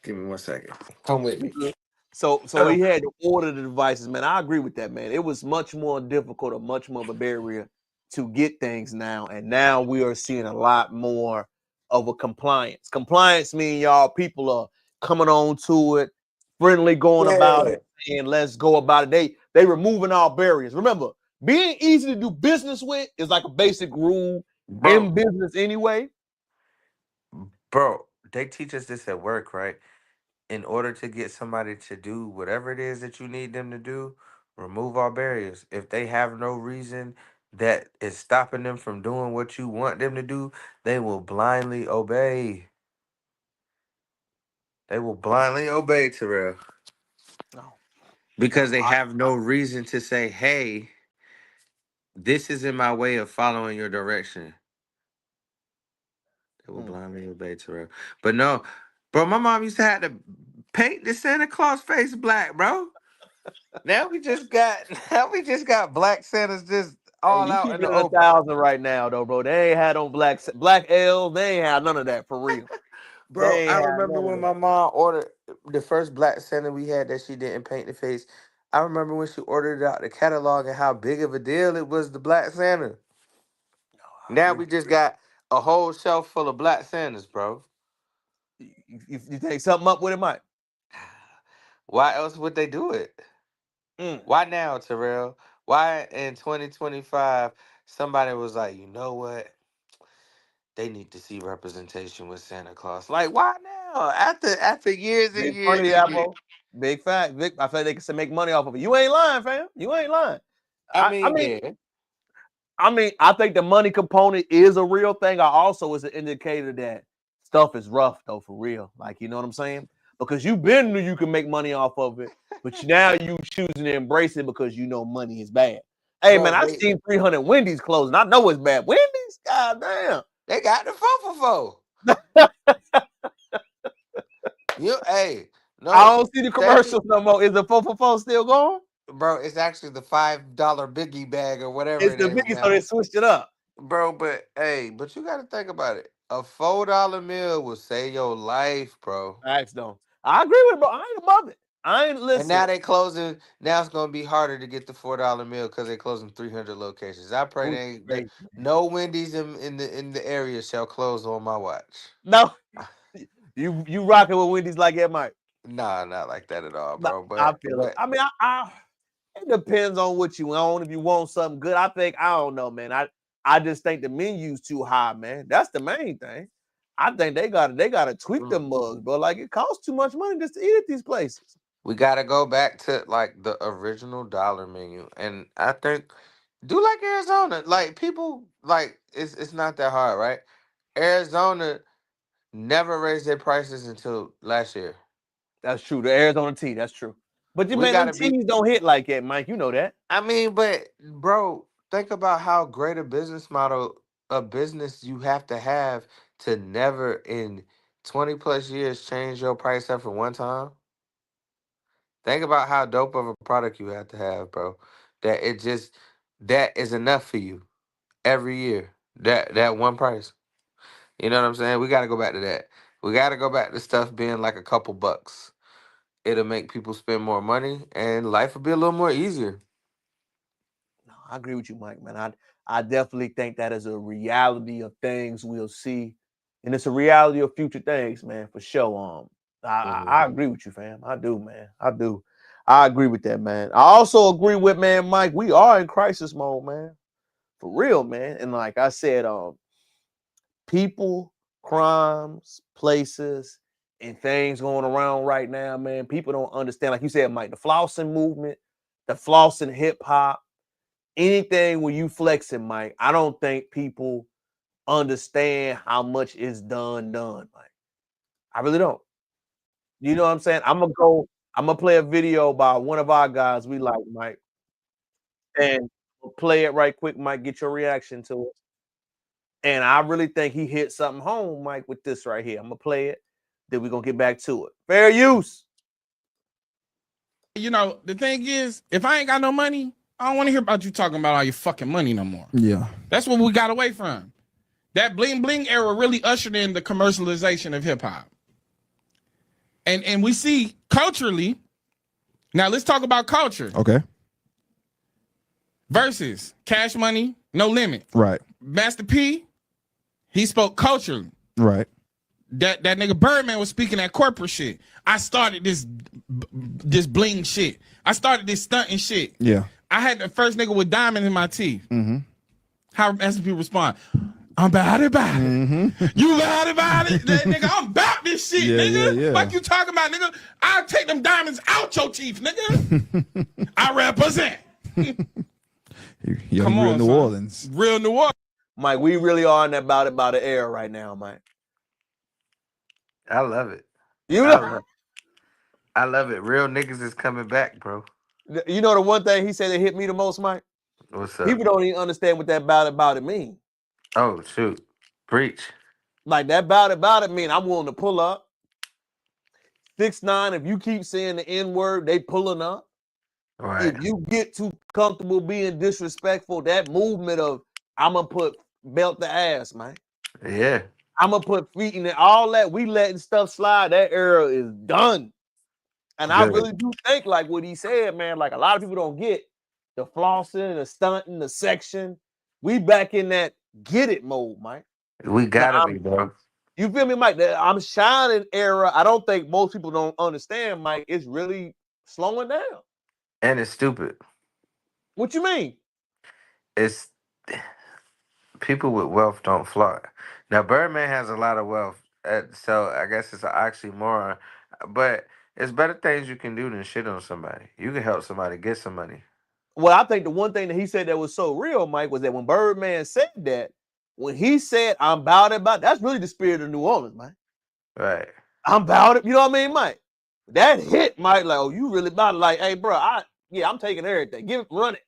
Speaker 5: Give me 1 second. Come with
Speaker 1: You
Speaker 5: me.
Speaker 1: good. So he had to order the devices, man. I agree with that, man. It was much more difficult or much more of a barrier to get things now. And now we are seeing a lot more of a compliance. Compliance mean y'all people are coming on to it, friendly going about
Speaker 5: Yeah,
Speaker 1: it, and let's go about it. They removing all barriers. Remember, being easy to do business with is like a basic rule in
Speaker 5: bro,
Speaker 1: business anyway.
Speaker 5: bro. They teach us this at work, right? In order to get somebody to do whatever it is that you need them to do, remove all barriers. If they have no reason that is stopping them from doing what you want them to do, they will blindly obey. They will blindly obey, Terrell,
Speaker 1: No,
Speaker 5: because
Speaker 1: no,
Speaker 5: they have no reason to say, "Hey, this is in my way of following your direction." They will blindly obey, Terrell. But no, bro, my mom used to have to paint the Santa Claus face black, bro. Now we just got Black Santas just
Speaker 1: Hey,
Speaker 5: all
Speaker 1: you
Speaker 5: out
Speaker 1: keep
Speaker 5: in the
Speaker 1: it
Speaker 5: open.
Speaker 1: 1,000 right now, though, bro. They ain't had on black L. They ain't had none of that for real.
Speaker 5: Bro,
Speaker 1: They
Speaker 5: I
Speaker 1: ain't had
Speaker 5: remember
Speaker 1: none of
Speaker 5: when
Speaker 1: that.
Speaker 5: my mom ordered the first Black Santa we had that she didn't paint the face. I remember when she ordered it out the catalog and how big of a deal it was, the Black Santa. Now we just got a whole shelf full of Black Santas, bro.
Speaker 1: You take something up with it, Mike?
Speaker 5: Why else would they do it? Why now, Terrell? Why in 2025 somebody was like, you know what? They need to see representation with Santa Claus. Like, why now? After years and
Speaker 1: Big
Speaker 5: years
Speaker 1: funny,
Speaker 5: and years.
Speaker 1: Apple. Big fact. Big, I feel like they can make money off of it. You ain't lying, fam. You ain't lying.
Speaker 5: I mean, yeah.
Speaker 1: I think the money component is a real thing. I also is an indicator that stuff is rough though, for real. Like, you know what I'm saying? Because you been knew you can make money off of it, but now you choosing to embrace it because you know money is bad. Hey,
Speaker 5: Bro,
Speaker 1: man, I've seen 300 Wendy's closing. I know it's bad. Wendy's? God damn.
Speaker 5: They got the 4 You, hey, no.
Speaker 1: I don't see the commercials no more. Is the 4 still going?
Speaker 5: Bro, it's actually the $5 biggie bag or whatever
Speaker 1: It's
Speaker 5: it
Speaker 1: the
Speaker 5: is
Speaker 1: biggie,
Speaker 5: now.
Speaker 1: so they switched it up.
Speaker 5: Bro, but you got to think about it. A $4 meal will save your life, bro.
Speaker 1: Facts don't. I agree with it, bro. I ain't above it. I ain't listen.
Speaker 5: And now they closing. Now it's gonna be harder to get the $4 meal because they closing 300 locations. I pray no Wendy's in the area shall close on my watch.
Speaker 1: No, you rocking with Wendy's like that, Mike?
Speaker 5: Nah, not like that at all, bro.
Speaker 1: I feel it. I mean, it depends on what you want. If you want something good, I don't know, man. I just think the menu's too high, man. That's the main thing. I think they gotta tweak the mugs, but like it costs too much money just to eat at these places.
Speaker 5: We gotta go back to like the original dollar menu, and I think do like Arizona. Like people, like it's not that hard, right? Arizona never raised their prices until last year.
Speaker 1: That's true. The Arizona tea, that's true. But you
Speaker 5: We
Speaker 1: man, them
Speaker 5: gotta be.
Speaker 1: teas don't hit like that, Mike. You know that.
Speaker 5: I mean, but bro, think about how great a business model, a business you have to never in 20 plus years change your price up for one time. Think about how dope of a product you have to have, bro. That is enough for you every year. That one price. You know what I'm saying? We gotta go back to that. We gotta go back to stuff being like a couple bucks. It'll make people spend more money and life will be a little more easier.
Speaker 1: No, I agree with you, Mike, man. I definitely think that is a reality of things we'll see. And it's a reality of future things, man, for sure. I agree with you, fam. I do, man. I do. I agree with that, man. I also agree with, man, Mike, we are in crisis mode, man. For real, man. And like I said, people, crimes, places, and things going around right now, man. People don't understand. Like you said, Mike, the flossing movement, the flossing hip hop, anything when you flexing, Mike, I don't think people understand how much is done, Mike. I really don't. You know what I'm saying? I'm gonna play a video by one of our guys we like, Mike. And we'll play it right quick, Mike. Get your reaction to it. And I really think he hit something home, Mike, with this right here. I'm gonna play it. Then we're gonna get back to it. Fair use.
Speaker 9: You know, the thing is, if I ain't got no money, I don't want to hear about you talking about all your fucking money no more.
Speaker 7: Yeah.
Speaker 9: That's what we got away from. That bling bling era really ushered in the commercialization of hip hop. And we see culturally, now let's talk about culture.
Speaker 7: Okay.
Speaker 9: Versus Cash Money, No Limit.
Speaker 7: Right.
Speaker 9: Master P, he spoke culturally.
Speaker 7: Right.
Speaker 9: That nigga Birdman was speaking that corporate shit. I started this bling shit. I started this stunting shit.
Speaker 7: Yeah.
Speaker 9: I had the first nigga with diamonds in my teeth.
Speaker 7: Mm-hmm.
Speaker 9: How Master P respond? I'm about it. Mm-hmm. You about it? That nigga, I'm about this shit, nigga.
Speaker 7: Yeah.
Speaker 9: Like you talking about, nigga. I'll take them diamonds out your teeth, nigga. I represent.
Speaker 7: Come on, New Orleans.
Speaker 9: Real New Orleans.
Speaker 1: Mike, we really are in that about the era right now, Mike.
Speaker 5: I love it. I love it. Real niggas is coming back, bro.
Speaker 1: You know the one thing he said that hit me the most, Mike?
Speaker 5: What's up?
Speaker 1: People don't even understand what that about it mean.
Speaker 5: Oh, shoot. Preach.
Speaker 1: Like that about it mean I'm willing to pull up. 6ix9ine, if you keep saying the N-word, they pulling up.
Speaker 5: Right.
Speaker 1: If you get too comfortable being disrespectful, that movement of I'm gonna put belt the ass, man.
Speaker 5: Yeah.
Speaker 1: I'm gonna put feet in it. All that we letting stuff slide. That era is done. And I really do think, like what he said, man. Like a lot of people don't get the flossing, the stunting, the section. We back in that get it mode, Mike.
Speaker 5: We gotta be, bro.
Speaker 1: You feel me, Mike? I'm shining era. I don't think most people don't understand, Mike. It's really slowing down.
Speaker 5: And it's stupid.
Speaker 1: What you mean?
Speaker 5: It's people with wealth don't fly. Now Birdman has a lot of wealth, so I guess it's an oxymoron. But it's better things you can do than shit on somebody. You can help somebody get some money.
Speaker 1: Well, I think the one thing that he said that was so real, Mike, was that when Birdman said that, when he said, I'm about it, that's really the spirit of New Orleans, man.
Speaker 5: Right.
Speaker 1: I'm about it. You know what I mean, Mike? That hit Mike like, oh, you really about it. Like, hey, bro, I'm taking everything. Give it, run it.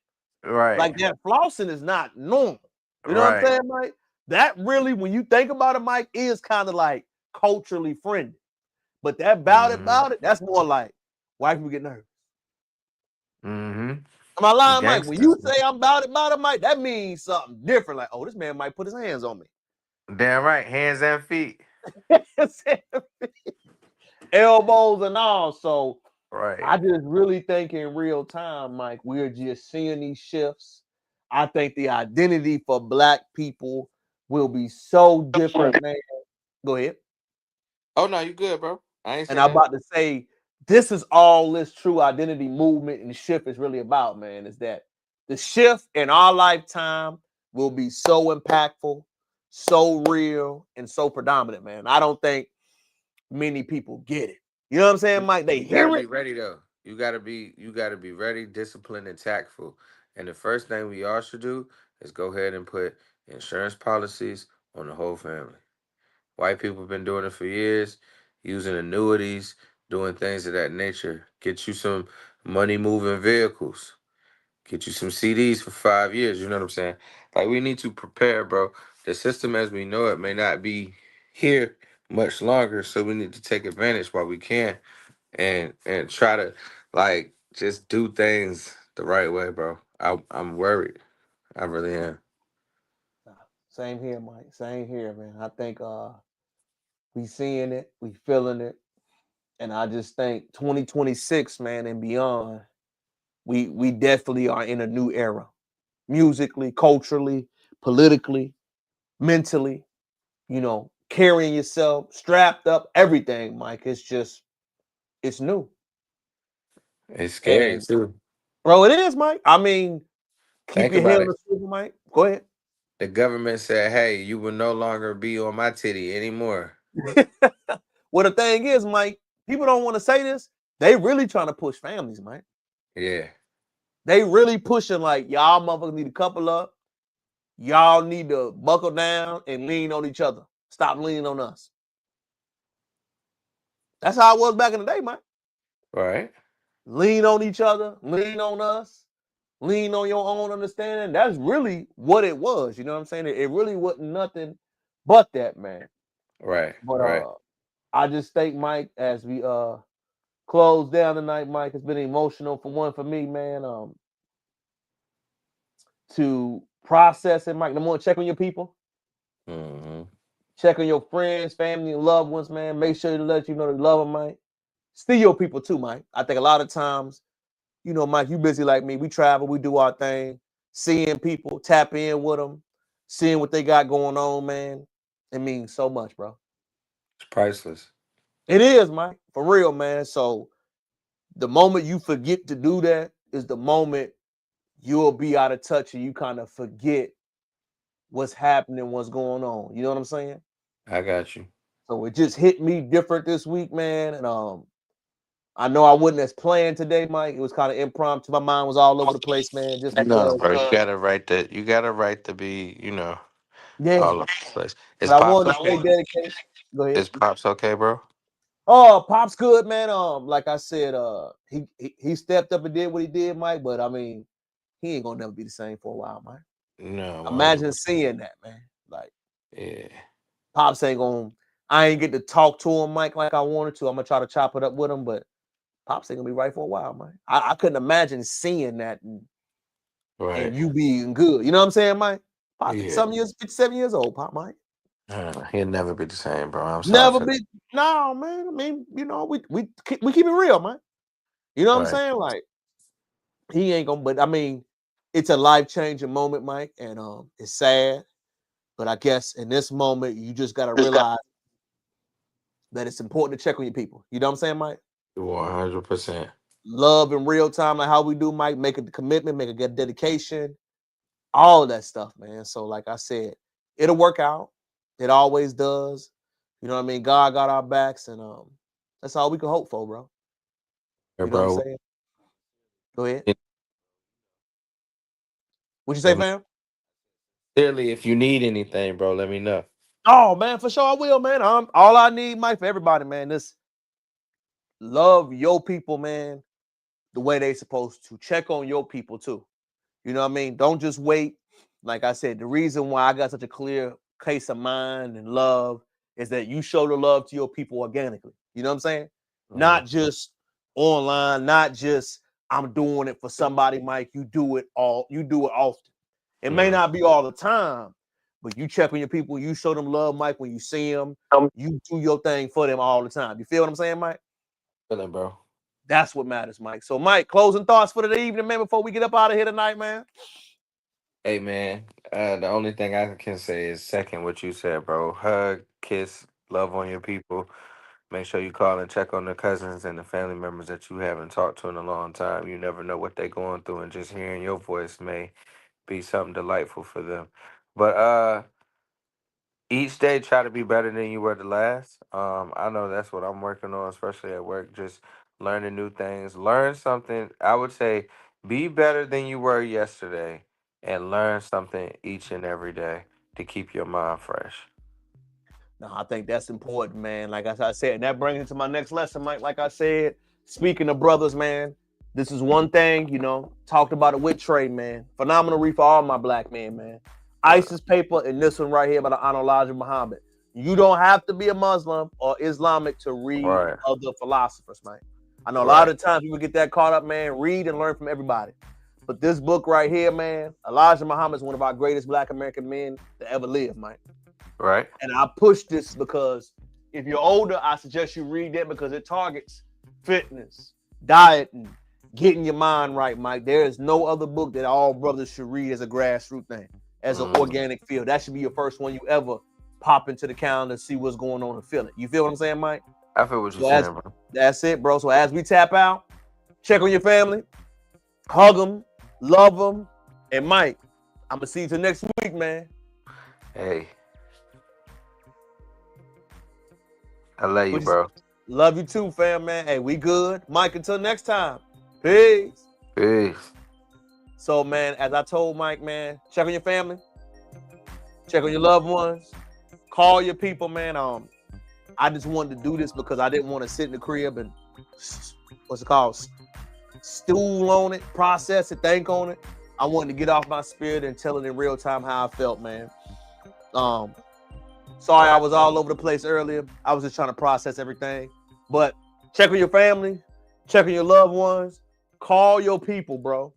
Speaker 5: Right.
Speaker 1: Like that flossing is not normal. You know
Speaker 5: Right.
Speaker 1: what I'm saying, Mike? That really, when you think about it, Mike, is kind of like culturally friendly. But that about it, that's more like, why people get nervous?
Speaker 5: Mm-hmm.
Speaker 1: Am I lying, Mike?
Speaker 5: Gangsters.
Speaker 1: When you say I'm about it, Mike, that means something different. Like, oh, this man might put his hands on me.
Speaker 5: Damn right. Hands and feet.
Speaker 1: Elbows and all. So
Speaker 5: right.
Speaker 1: I just really think in real time, Mike, we're just seeing these shifts. I think the identity for Black people will be so different, man. Go ahead.
Speaker 5: Oh no, you good, bro. I ain't saying
Speaker 1: I'm about to say, this is all this true identity movement and shift is really about, man, is that the shift in our lifetime will be so impactful, so real, and so predominant, man. I don't think many people get it. You know what I'm saying, Mike? They
Speaker 5: you gotta
Speaker 1: hear
Speaker 5: be
Speaker 1: it.
Speaker 5: ready though. You gotta be ready, disciplined, and tactful. And the first thing we all should do is go ahead and put insurance policies on the whole family. White people have been doing it for years, using annuities, doing things of that nature. Get you some money moving vehicles. Get you some CDs for 5 years. You know what I'm saying? Like, we need to prepare, bro. The system as we know it may not be here much longer, so we need to take advantage while we can and try to like just do things the right way, bro. I'm worried. I really am.
Speaker 1: Same here, Mike. Same here, man. I think we seeing it, we feeling it. And I just think 2026, man, and beyond, we definitely are in a new era. Musically, culturally, politically, mentally, carrying yourself, strapped up, everything, Mike. It's new.
Speaker 5: It's scary
Speaker 1: And
Speaker 5: too.
Speaker 1: bro, it is, Mike. I mean, keep
Speaker 5: Think
Speaker 1: your head
Speaker 5: about
Speaker 1: on
Speaker 5: it.
Speaker 1: the swivel, Mike. Go ahead.
Speaker 5: The government said, "Hey, you will no longer be on my titty anymore."
Speaker 1: Well, the thing is, Mike, people don't want to say this. They really trying to push families, Mike.
Speaker 5: Yeah.
Speaker 1: They really pushing like, y'all motherfuckers need to couple up. Y'all need to buckle down and lean on each other. Stop leaning on us. That's how it was back in the day, Mike.
Speaker 5: Right.
Speaker 1: Lean on each other, lean on us, lean on your own understanding. That's really what it was. You know what I'm saying? It really wasn't nothing but that, man.
Speaker 5: Right.
Speaker 1: But
Speaker 5: Right.
Speaker 1: I just think, Mike, as we close down tonight, Mike, it's been emotional for me, man. To process it, Mike. Number one, check on your people.
Speaker 5: Mm-hmm.
Speaker 1: Check on your friends, family, and loved ones, man. Make sure to let you know they love them, Mike. Still your people too, Mike. I think a lot of times, Mike, you busy like me. We travel, we do our thing, seeing people, tap in with them, seeing what they got going on, man. It means so much, bro.
Speaker 5: It's priceless.
Speaker 1: It is, Mike, for real, man. So the moment you forget to do that is the moment you'll be out of touch and you kind of forget what's happening, what's going on. You know what I'm saying?
Speaker 5: I got you.
Speaker 1: So it just hit me different this week, man. And I know I wasn't as planned today, Mike. It was kind of impromptu. My mind was all over the place, man. Just
Speaker 5: No,
Speaker 1: because,
Speaker 5: bro. You got a right to. You got a right to be.
Speaker 1: yeah.
Speaker 5: All over the place. Is
Speaker 1: But I
Speaker 5: Pops
Speaker 1: wanted to stay
Speaker 5: okay?
Speaker 1: dedicated. Go ahead.
Speaker 5: Is Pops okay, bro?
Speaker 1: Oh, Pop's good, man. Like I said, he stepped up and did what he did, Mike. But I mean, he ain't gonna never be the same for a while, Mike.
Speaker 5: No.
Speaker 1: Imagine seeing that, man. Like,
Speaker 5: Yeah.
Speaker 1: Pops ain't gonna. I ain't get to talk to him, Mike, like I wanted to. I'm gonna try to chop it up with him, but Pops ain't gonna be right for a while, man. I couldn't imagine seeing that and you being good. You know what I'm saying, Mike? Pop,
Speaker 5: Yeah.
Speaker 1: 57 years old, Pop, Mike.
Speaker 5: He'll never be the same, bro. I'm sorry.
Speaker 1: Never be. No, man. I mean, we keep it real, man. You know what I'm saying? Like, he ain't gonna. But I mean, it's a life changing moment, Mike, and it's sad. But I guess in this moment, you just got to realize that it's important to check on your people. You know what I'm saying, Mike?
Speaker 5: 100%.
Speaker 1: Love in real time, like how we do, Mike. Make a commitment, make a good dedication, all of that stuff, man. So, like I said, it'll work out. It always does. You know what I mean? God got our backs, and that's all we can hope for, bro.
Speaker 5: Yeah,
Speaker 1: You know
Speaker 5: bro.
Speaker 1: what I'm saying? Go ahead.
Speaker 5: Yeah.
Speaker 1: What'd you say, fam?
Speaker 5: Clearly, if you need anything, bro, let me know.
Speaker 1: Oh, man, for sure I will, man. All I need, Mike, for everybody, man, this love your people, man, the way they supposed to. Check on your people, too. You know what I mean? Don't just wait. Like I said, the reason why I got such a clear case of mind and love is that you show the love to your people organically. You know what I'm saying?
Speaker 5: Mm-hmm.
Speaker 1: Not just online, not just I'm doing it for somebody, Mike. You do it often. It may not be all the time, but you check on your people, you show them love, Mike, when you see them. You do your thing for them all the time. You feel what I'm saying, Mike?
Speaker 5: Feeling, bro.
Speaker 1: That's what matters, Mike. So, Mike, closing thoughts for the evening, man, before we get up out of here tonight, man.
Speaker 5: Hey, man, the only thing I can say is second what you said, bro. Hug, kiss, love on your people. Make sure you call and check on the cousins and the family members that you haven't talked to in a long time. You never know what they're going through, and just hearing your voice may be something delightful for them. But each day try to be better than you were the last. I know that's what I'm working on, especially at work, just learning new things. Learn something. I would say be better than you were yesterday and learn something each and every day to keep your mind fresh.
Speaker 1: No, I think that's important, man. Like I said, and that brings me to my next lesson, Mike. Like I said, speaking of brothers, man, this is one thing, talked about it with Trey, man. Phenomenal read for all my black men, man. ISIS paper and this one right here by the Elijah Muhammad. You don't have to be a Muslim or Islamic to read other philosophers, man. I know a lot of times people get that caught up, man. Read and learn from everybody. But this book right here, man, Elijah Muhammad is one of our greatest black American men to ever live, man.
Speaker 5: Right.
Speaker 1: And I push this because if you're older, I suggest you read that because it targets fitness, diet, and getting your mind right, Mike. There is no other book that all brothers should read as a grassroots thing, as an organic field. That should be your first one you ever pop into the calendar, see what's going on and feel it. You feel what I'm saying, Mike?
Speaker 5: I feel what you're saying, bro.
Speaker 1: That's it, bro. So as we tap out, check on your family, hug them, love them, and Mike, I'm going to see you till next week, man.
Speaker 5: Hey. I love you, bro.
Speaker 1: Love you too, fam, man. Hey, we good. Mike, until next time. Peace.
Speaker 5: Peace.
Speaker 1: So, man, as I told Mike, man, check on your family. Check on your loved ones. Call your people, man. I just wanted to do this because I didn't want to sit in the crib and, stool on it, process it, think on it. I wanted to get off my spirit and tell it in real time how I felt, man. Sorry I was all over the place earlier. I was just trying to process everything. But check on your family. Check on your loved ones. Call your people, bro.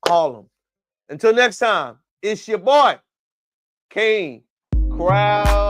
Speaker 1: Call them. Until next time, it's your boy, King Crowd.